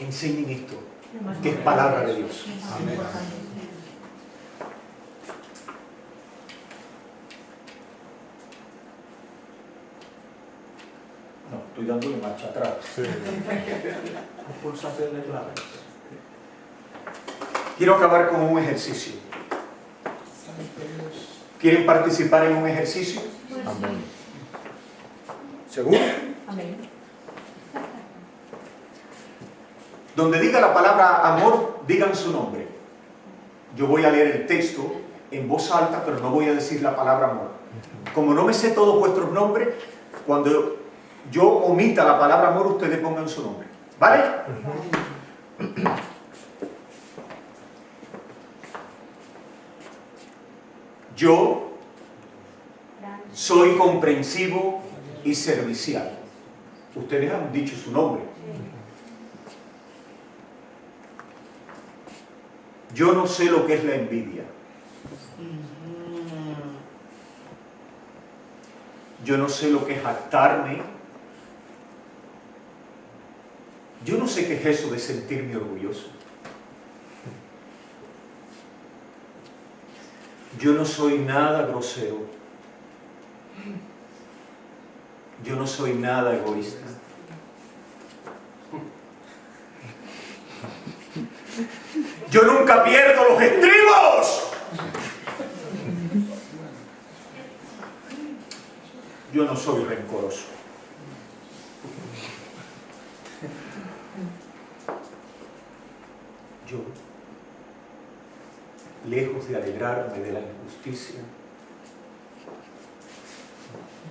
enseñen esto, que es palabra de Dios. Amén. No, estoy dándole marcha atrás. Sí. Pulsación de claves. Quiero acabar con un ejercicio. ¿Quieren participar en un ejercicio? Amén. ¿Seguro? Amén. Donde diga la palabra amor, digan su nombre. Yo voy a leer el texto en voz alta, pero no voy a decir la palabra amor. Como no me sé todos vuestros nombres, cuando yo omita la palabra amor, ustedes pongan su nombre. ¿Vale? Yo soy comprensivo y servicial. Ustedes han dicho su nombre. Yo no sé lo que es la envidia. Yo no sé lo que es jactarme. Yo no sé qué es eso de sentirme orgulloso. Yo no soy nada grosero. Yo no soy nada egoísta. Yo nunca pierdo los estribos. Yo no soy rencoroso. Yo, lejos de alegrarme de la injusticia,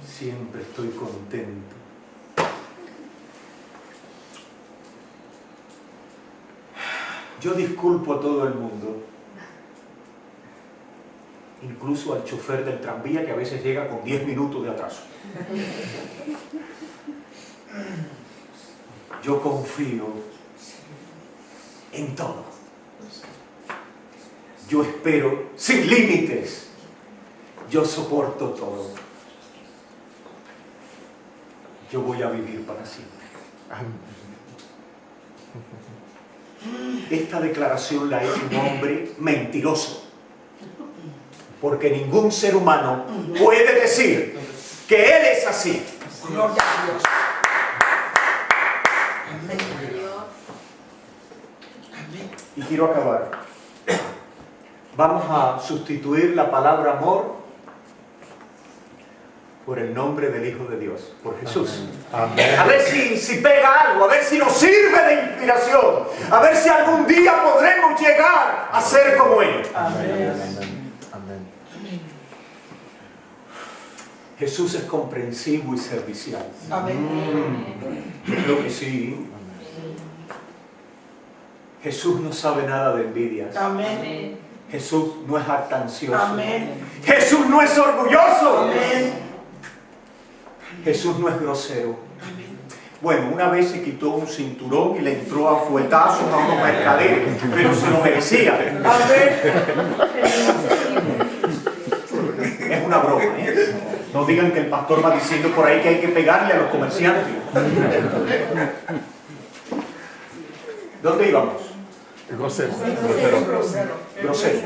siempre estoy contento. Yo disculpo a todo el mundo, incluso al chofer del tranvía que a veces llega con 10 minutos de atraso. Yo confío en todo. Yo espero sin límites. Yo soporto todo. Yo voy a vivir para siempre. Esta declaración la ha hecho un hombre mentiroso, porque ningún ser humano puede decir que él es así. Gloria a Dios. Y quiero acabar. Vamos a sustituir la palabra amor por el nombre del Hijo de Dios, por Jesús. Amén. A ver si pega algo, a ver si nos sirve de inspiración, a ver si algún día podremos llegar a ser como Él. Amén. Amén. Jesús es comprensivo y servicial. Amén. Yo creo que sí. Jesús no sabe nada de envidias. Amén. Jesús no es jactancioso. Amén. Jesús no es orgulloso. Amén. Jesús no es grosero. Bueno, una vez se quitó un cinturón y le entró a fuetazos a unos mercaderes, pero se lo merecía. Es una broma, ¿eh? No digan que el pastor va diciendo por ahí que hay que pegarle a los comerciantes. ¿Dónde íbamos? Grosero. Grosero.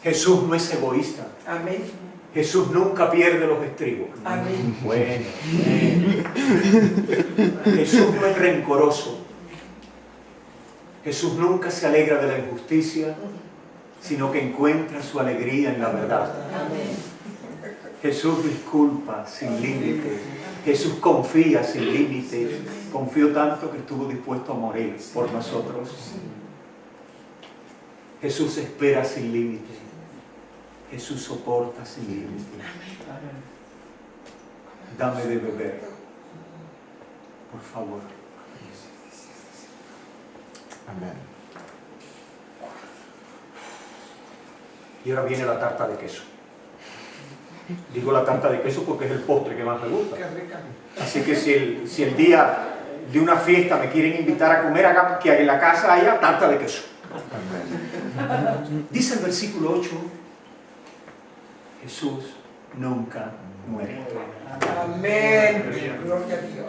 Jesús no es egoísta. Amén. Jesús nunca pierde los estribos. Amén. Bueno. Jesús no es rencoroso. Jesús nunca se alegra de la injusticia, sino que encuentra su alegría en la verdad. Jesús disculpa sin límite. Jesús confía sin límite. Confió tanto que estuvo dispuesto a morir por nosotros. Jesús espera sin límite. Jesús soporta sin límite. Dame de beber, por favor. Amén. Y ahora viene la tarta de queso. Digo la tarta de queso porque es el postre que más me gusta. Así que si el día de una fiesta me quieren invitar a comer, hagan que en la casa haya tarta de queso. Amén. Dice el versículo 8, Jesús nunca muere. Amén. Gloria a Dios.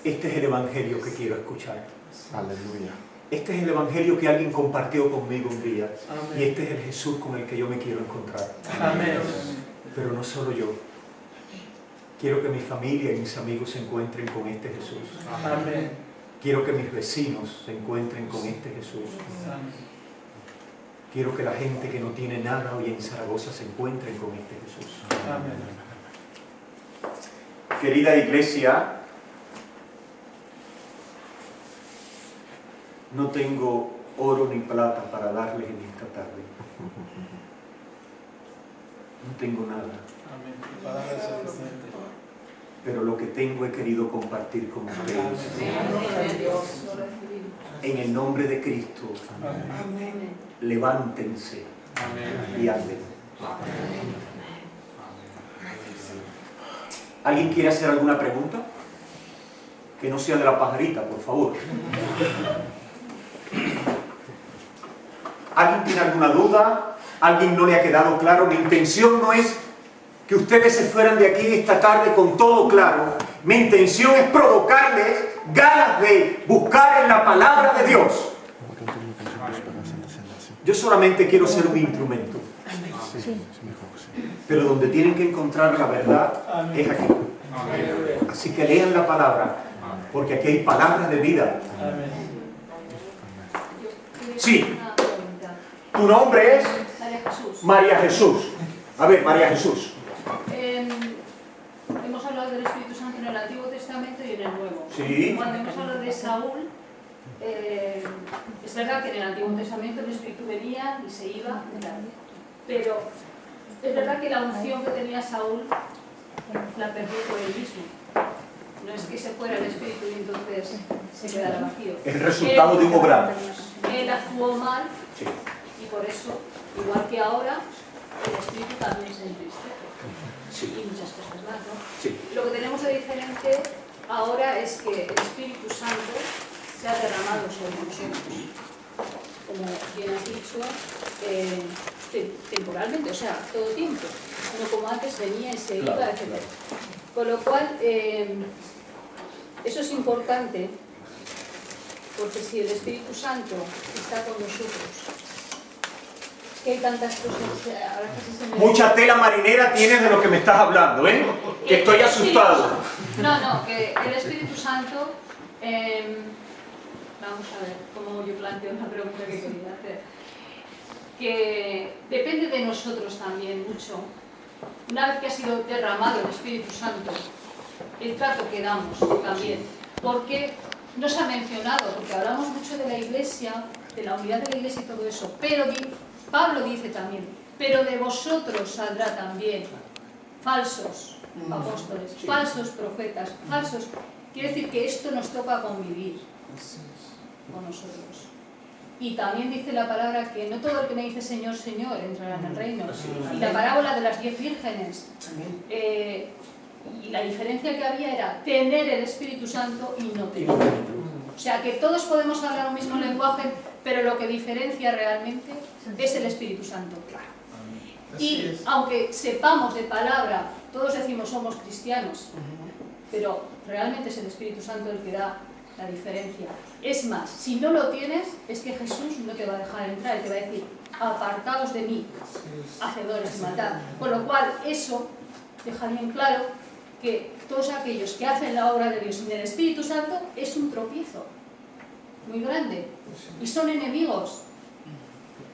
Este es el evangelio que quiero escuchar. Aleluya. Este es el evangelio que alguien compartió conmigo un día. Y este es el Jesús con el que yo me quiero encontrar. Amén. Pero no solo yo. Quiero que mi familia y mis amigos se encuentren con este Jesús. Amén. Quiero que mis vecinos se encuentren con este Jesús. Quiero que la gente que no tiene nada hoy en Zaragoza se encuentren con este Jesús. Amén. Querida iglesia, no tengo oro ni plata para darles en esta tarde. No tengo nada. Amén. Tu palabra es suficiente. Pero lo que tengo he querido compartir con ustedes. Gloria a Dios. En el nombre de Cristo, Amén. levántense Amén. y anden. ¿Alguien quiere hacer alguna pregunta? Que no sea de la pajarita, por favor. ¿Alguien tiene alguna duda? ¿Alguien no le ha quedado claro? Mi intención no es que ustedes se fueran de aquí esta tarde con todo claro. Mi intención es provocarles ganas de buscar en la palabra de Dios. Yo solamente quiero ser un instrumento. Pero donde tienen que encontrar la verdad es aquí. Así que lean la palabra, porque aquí hay palabras de vida. Amén. Sí. Una pregunta. Tu nombre es María Jesús. María Jesús. A ver, María Jesús. Hemos hablado del Espíritu Santo en el Antiguo Testamento y en el Nuevo. Sí. Cuando hemos hablado de Saúl, es verdad que en el Antiguo Testamento el Espíritu venía y se iba, pero es verdad que la unción que tenía Saúl la perdió por él mismo. No es que se fuera el Espíritu y entonces se quedara vacío. El resultado de un obrar. Él actuó mal Sí. y por eso, igual que ahora, el Espíritu también se entristece. Sí. Y muchas cosas más, ¿no? Sí. Lo que tenemos de diferente ahora es que el Espíritu Santo se ha derramado sobre nosotros. Como bien has dicho, temporalmente, o sea, todo tiempo. No como antes venía y se iba, etc. Con lo cual, eso es importante, porque si el Espíritu Santo está con nosotros, es que hay tantas cosas, ahora casi se me... Mucha tela marinera tienes de lo que me estás hablando, ¿eh? Que estoy asustado. No, que el Espíritu Santo, vamos a ver cómo yo planteo una pregunta que quería hacer, que depende de nosotros también mucho. Una vez que ha sido derramado el Espíritu Santo, el trato que damos también, porque no se ha mencionado, porque hablamos mucho de la Iglesia, de la unidad de la Iglesia y todo eso, pero Pablo dice también, pero de vosotros saldrá también falsos apóstoles, falsos profetas, falsos... Quiere decir que esto nos toca convivir con nosotros. Y también dice la palabra que no todo el que me dice Señor, Señor entrará en el reino. Y la parábola de las 10 vírgenes, y la diferencia que había era tener el Espíritu Santo y no tenerlo. O sea que todos podemos hablar un mismo lenguaje, pero lo que diferencia realmente es el Espíritu Santo. Y aunque sepamos de palabra, todos decimos somos cristianos, pero realmente es el Espíritu Santo el que da la diferencia. Es más, si no lo tienes, es que Jesús no te va a dejar entrar, te va a decir, apartaos de mí, hacedores de maldad. Con lo cual, eso deja bien claro que todos aquellos que hacen la obra de Dios sin el Espíritu Santo es un tropiezo muy grande y son enemigos.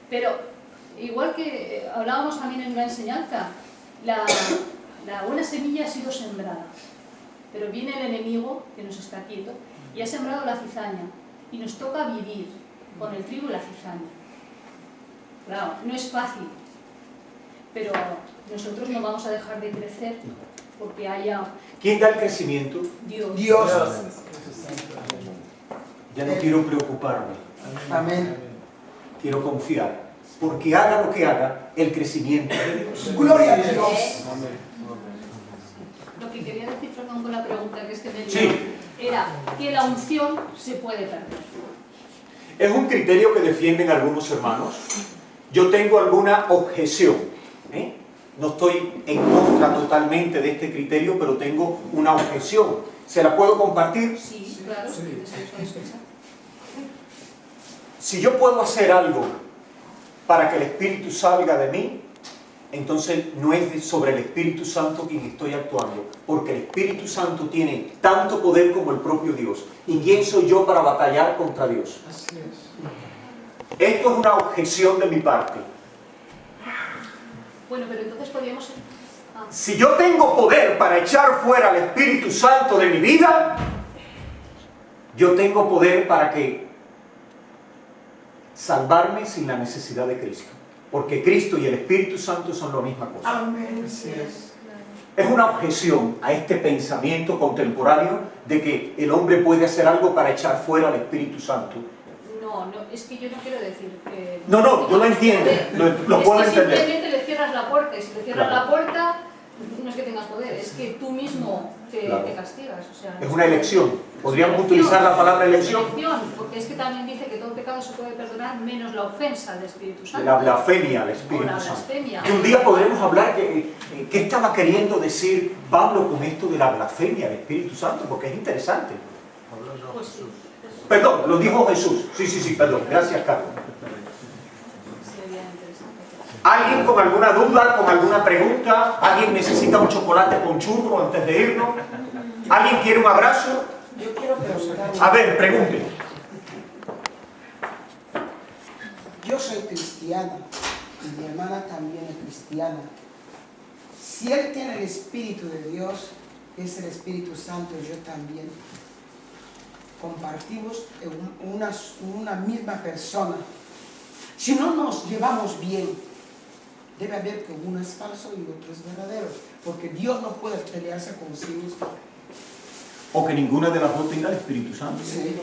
Pero igual que hablábamos también en una enseñanza, la buena semilla ha sido sembrada, pero viene el enemigo que nos está quieto y ha sembrado la cizaña y nos toca vivir con el trigo y la cizaña. Claro, no es fácil, pero nosotros no vamos a dejar de crecer porque haya... ¿Quién da el crecimiento? Dios. Dios. Ya no quiero preocuparme, Amén. quiero confiar, porque haga lo que haga, el crecimiento de Dios. Gloria a Dios. Lo que quería decir, perdón, con la pregunta que es que me Sí. era que la unción se puede perder. Es un criterio que defienden algunos hermanos. Yo tengo alguna objeción, ¿eh? No estoy en contra totalmente de este criterio, pero tengo una objeción. ¿Se la puedo compartir? Sí, claro. Si yo puedo hacer algo para que el Espíritu salga de mí, entonces no es sobre el Espíritu Santo quien estoy actuando, porque el Espíritu Santo tiene tanto poder como el propio Dios. ¿Y quién soy yo para batallar contra Dios? Así es. Esto es una objeción de mi parte. Bueno, pero entonces podríamos... Si yo tengo poder para echar fuera al Espíritu Santo de mi vida, yo tengo poder para que salvarme sin la necesidad de Cristo. Porque Cristo y el Espíritu Santo son la misma cosa. Amén. Así es. Es una objeción a este pensamiento contemporáneo de que el hombre puede hacer algo para echar fuera al Espíritu Santo. No, es que yo no quiero decir que... No, yo lo entiendo, lo puedo entender. Simplemente le cierras la puerta, y si le cierras Claro. la puerta, no es que tengas poder, es que tú mismo te castigas. O sea, Es una elección. ¿Podríamos utilizar la palabra elección? Porque es que también dice que todo pecado se puede perdonar menos la ofensa al Espíritu Santo. La blasfemia al O Espíritu la Santo. blasfemia. Que un día podremos hablar qué estaba queriendo decir Pablo con esto de la blasfemia al Espíritu Santo, porque es interesante. Pues sí. Perdón, lo dijo Jesús. Sí, perdón. Gracias, Carlos. Sería interesante. ¿Alguien con alguna duda, con alguna pregunta? ¿Alguien necesita un chocolate con churro antes de irnos? ¿Alguien quiere un abrazo? Yo quiero preguntar. A ver, pregunte. Yo soy cristiana y mi hermana también es cristiana. Si él tiene el Espíritu de Dios, es el Espíritu Santo, yo también. Compartimos una misma persona. Si no nos llevamos bien, debe haber que uno es falso y otro es verdadero, porque Dios no puede pelearse consigo mismo. O que ninguna de las dos tenga el Espíritu Santo. Sí.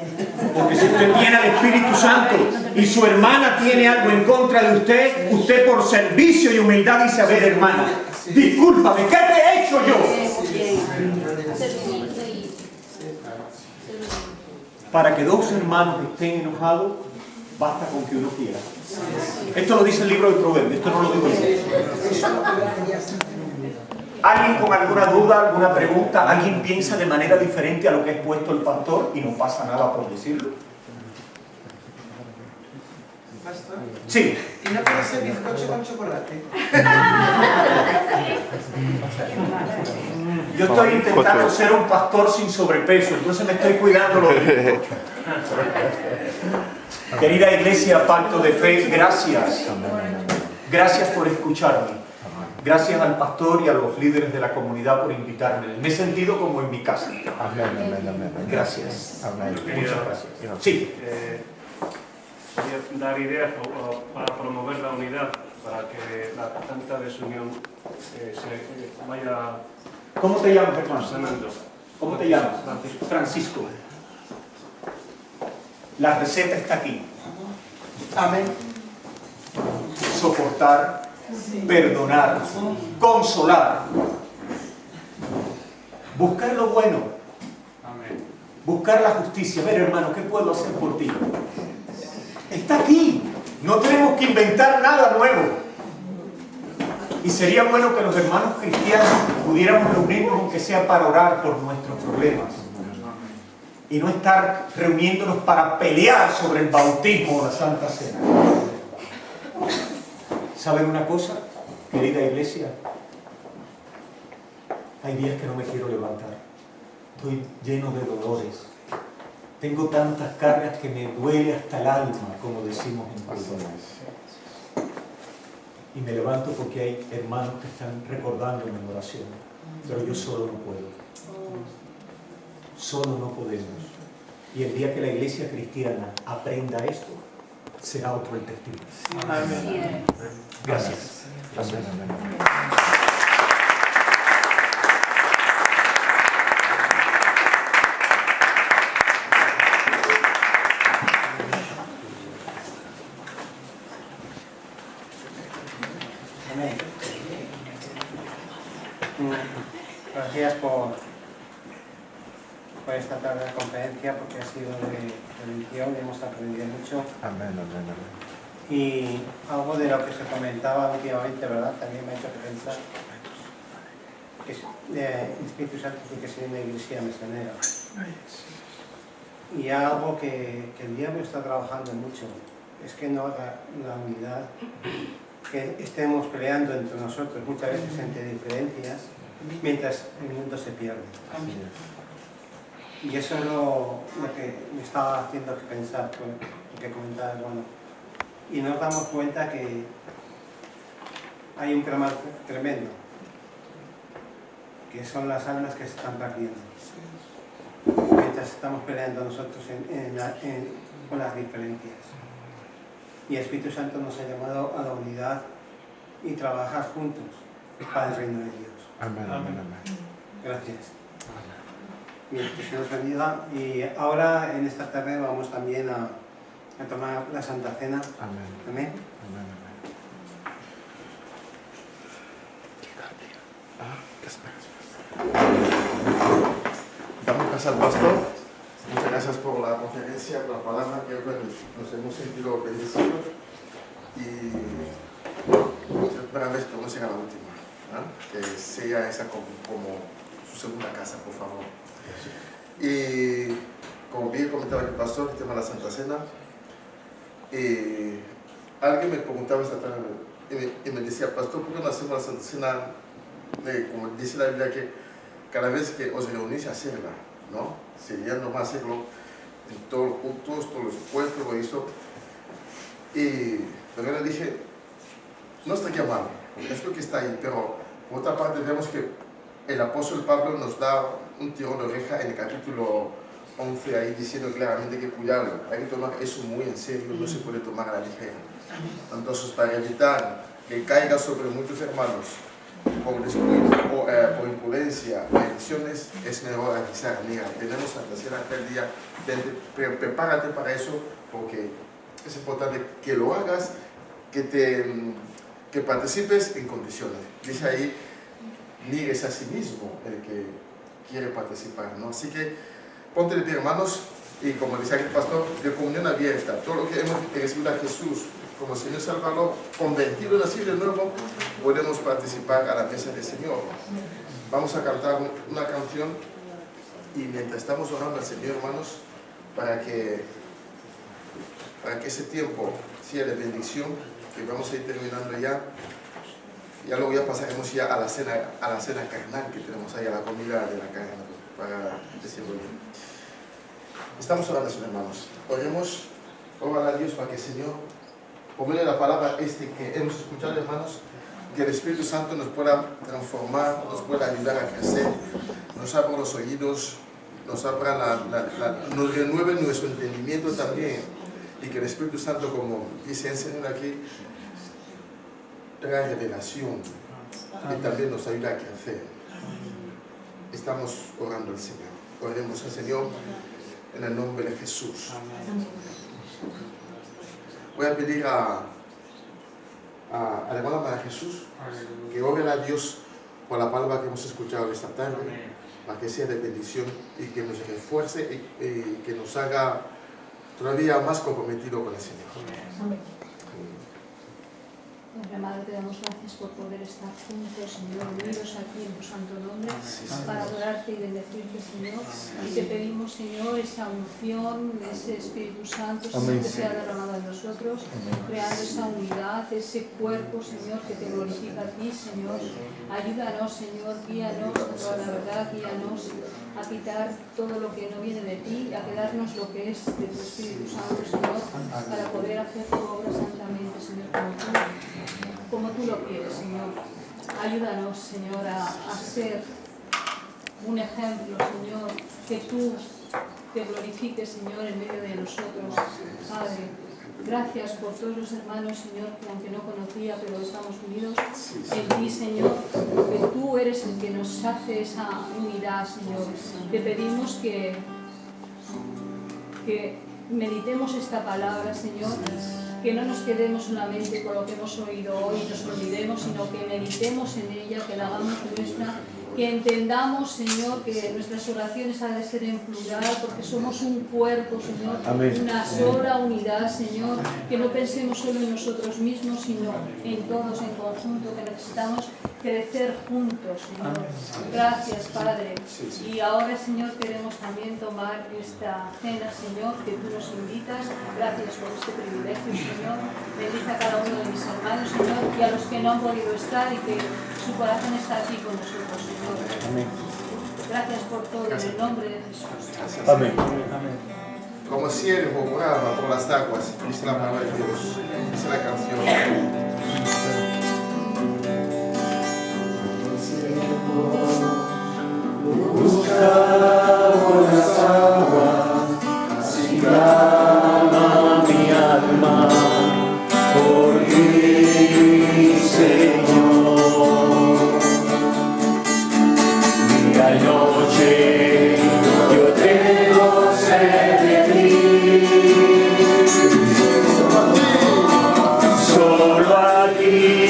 Porque si usted tiene el Espíritu Santo y su hermana tiene algo en contra de usted, usted por servicio y humildad dice, a ver, hermana, discúlpame, ¿qué te he hecho yo? Para que dos hermanos estén enojados, basta con que uno quiera. Esto lo dice el libro de Proverbios, esto no lo digo yo. ¿Alguien con alguna duda, alguna pregunta? ¿Alguien piensa de manera diferente a lo que ha expuesto el pastor y no pasa nada por decirlo? Pastor, Sí. ¿y no puede ser bizcocho con chocolate? Yo estoy intentando ser un pastor sin sobrepeso, entonces me estoy cuidando los bizcochos. Querida Iglesia, Pacto de Fe, gracias. Gracias por escucharme. Gracias al pastor y a los líderes de la comunidad por invitarme. Me he sentido como en mi casa. Amén. Gracias. Amén. Muchas gracias. Sí. Dar ideas para promover la unidad, para que la tanta desunión se vaya ¿Cómo te llamas, hermano? sanando. ¿Cómo te llamas? Francisco. La receta está aquí. Amén. Soportar, perdonar, consolar, buscar lo bueno, buscar la justicia. A ver, hermano, ¿qué puedo hacer por ti? Está aquí. No tenemos que inventar nada nuevo. Y sería bueno que los hermanos cristianos pudiéramos reunirnos, aunque sea para orar por nuestros problemas. Y no estar reuniéndonos para pelear sobre el bautismo o la Santa Cena. ¿Saben una cosa, querida Iglesia? Hay días que no me quiero levantar. Estoy lleno de dolores. Tengo tantas cargas que me duele hasta el alma, como decimos en Córdoba. Y me levanto porque hay hermanos que están recordándome en oración. Pero yo solo no puedo. Solo no podemos. Y el día que la Iglesia cristiana aprenda esto, será otro el testimonio. Amén. Gracias. Gracias. Amén. Gracias por esta tarde de conferencia, porque ha sido de bendición y hemos aprendido mucho. Amén. Y algo de lo que se comentaba últimamente, ¿verdad? También me ha hecho pensar que el Espíritu Santo tiene que ser una iglesia misionera. Y algo que el diablo está trabajando mucho es que no haga la unidad, que estemos peleando entre nosotros, muchas veces entre diferencias, mientras el mundo se pierde. Y eso es lo que me estaba haciendo pensar, lo que comentaba el hermano. Y nos damos cuenta que hay un clamor tremendo, que son las almas que se están perdiendo, mientras estamos peleando nosotros con las diferencias. Y el Espíritu Santo nos ha llamado a la unidad y trabajar juntos para el reino de Dios. Amén. Gracias. Bien, que se nos bendiga. Y ahora en esta tarde vamos también a tomar la Santa Cena. Amén. Damos gracias al pastor. Muchas gracias por la conferencia, por la palabra. Creo que nos hemos sentido bendecidos. Y esperamos que no sea la última. Que sea esa como su segunda casa, por favor. Y como bien comentaba el pastor, el tema de la Santa Cena. Alguien me preguntaba esta tarde, y me decía, pastor, ¿por qué no hacemos la Santa Cena? Como dice la Biblia, que cada vez que os reunís a hacerla, ¿no? Sería normal hacerlo en todos los cultos, todos los pueblos, lo hizo. Y también le dije, no estaría mal, porque es lo que está ahí, pero por otra parte vemos que el apóstol Pablo nos da un tirón de oreja en el capítulo 11, ahí diciendo claramente que cuidado, hay que tomar eso muy en serio, no se puede tomar a la ligera. Entonces, para evitar que caiga sobre muchos hermanos por descuido o por imprudencia, maldiciones, es mejor avisar, mira, tenemos Santa Cena aquel día, prepárate para eso, porque es importante que lo hagas, que participes en condiciones. Dice ahí, niegues a sí mismo el que quiere participar, ¿no? Así que ponte de pie, hermanos, y como decía el pastor, de comunión abierta, todo lo que hemos recibido a Jesús como Señor Salvador, convertido en así de nuevo, podemos participar a la mesa del Señor. Vamos a cantar una canción y mientras estamos orando al Señor, hermanos, para que ese tiempo sea de bendición, que vamos a ir terminando ya luego ya pasaremos ya a la cena carnal que tenemos ahí, a la comida de la carne, para decirlo bien. Estamos orando, hermanos. Oremos, órale a Dios para que el Señor, por medio de la palabra que hemos escuchado, hermanos, que el Espíritu Santo nos pueda transformar, nos pueda ayudar a crecer, nos abra los oídos, nos renueve nuestro entendimiento también, y que el Espíritu Santo, como dice el Señor aquí, trae revelación y también nos ayuda a crecer. Estamos orando al Señor. Oremos al Señor en el nombre de Jesús. Voy a pedir a la hermana María Jesús que ore a Dios por la palabra que hemos escuchado esta tarde, para que sea de bendición y que nos refuerce y que nos haga todavía más comprometido con el Señor. Padre Madre, te damos gracias por poder estar juntos, Señor, unidos aquí en tu santo nombre, para adorarte y bendecirte, Señor. Y te pedimos, Señor, esa unción, ese Espíritu Santo, Señor, que sea derramado en nosotros, creando esa unidad, ese cuerpo, Señor, que te glorifica a ti, Señor. Ayúdanos, Señor, guíanos a toda la verdad, guíanos a quitar todo lo que no viene de ti, a quedarnos lo que es de tu Espíritu Santo, Señor, para poder hacer tu obra santamente, Señor, como tú lo quieres, Señor. Ayúdanos, Señor, a ser un ejemplo, Señor, que tú te glorifiques, Señor, en medio de nosotros. Padre, gracias por todos los hermanos, Señor, que aunque no conocía, pero estamos unidos en ti, Señor, porque tú eres el que nos hace esa unidad, Señor. Te pedimos que meditemos esta palabra, Señor, que no nos quedemos solamente con lo que hemos oído hoy y nos olvidemos, sino que meditemos en ella, que la hagamos nuestra, que entendamos, Señor, que nuestras oraciones han de ser en plural, porque somos un cuerpo, Señor, una sola unidad, Señor, que no pensemos solo en nosotros mismos, sino en todos en conjunto, que necesitamos crecer juntos, Señor. Gracias, Padre. Y ahora, Señor, queremos también tomar esta cena, Señor, que tú nos invitas. Gracias por este privilegio, Señor. Bendice a cada uno de mis hermanos, Señor, y a los que no han podido estar y que su corazón está aquí con nosotros, Señor. Amén. Gracias por todo, en el nombre de Jesús. Amén. Como siervo brava por las aguas, dice la palabra de Dios, dice la canción. Busca por las aguas, así clama mi alma por ti, Señor. Día y noche yo tengo sed de ti, solo aquí.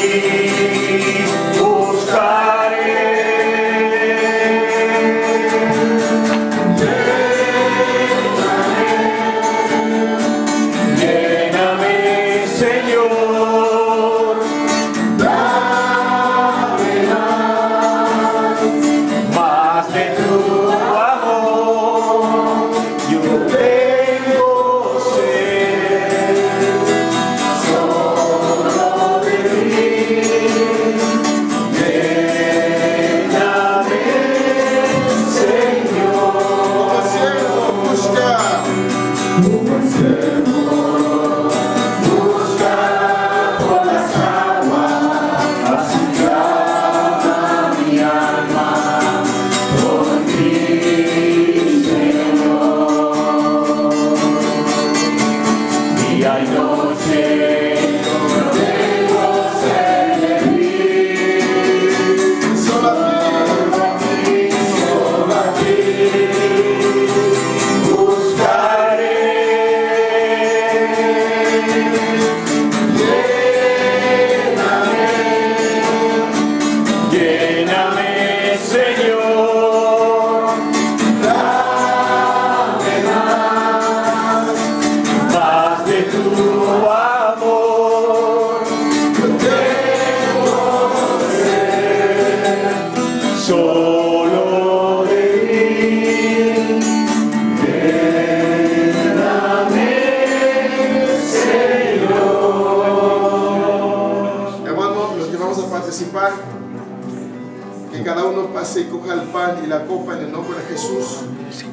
pase y coja el pan y la copa en el nombre de Jesús.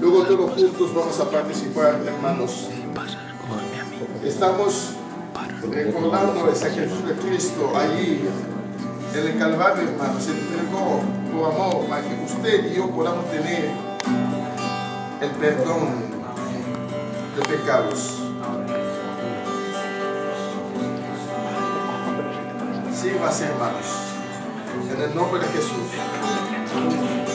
Luego todos juntos vamos a participar, hermanos. Estamos recordando el sacrificio de Cristo allí en el Calvario, hermanos. Se entregó por amor para que usted y yo podamos tener el perdón de pecados. Sírvase, hermanos, en el nombre de Jesús.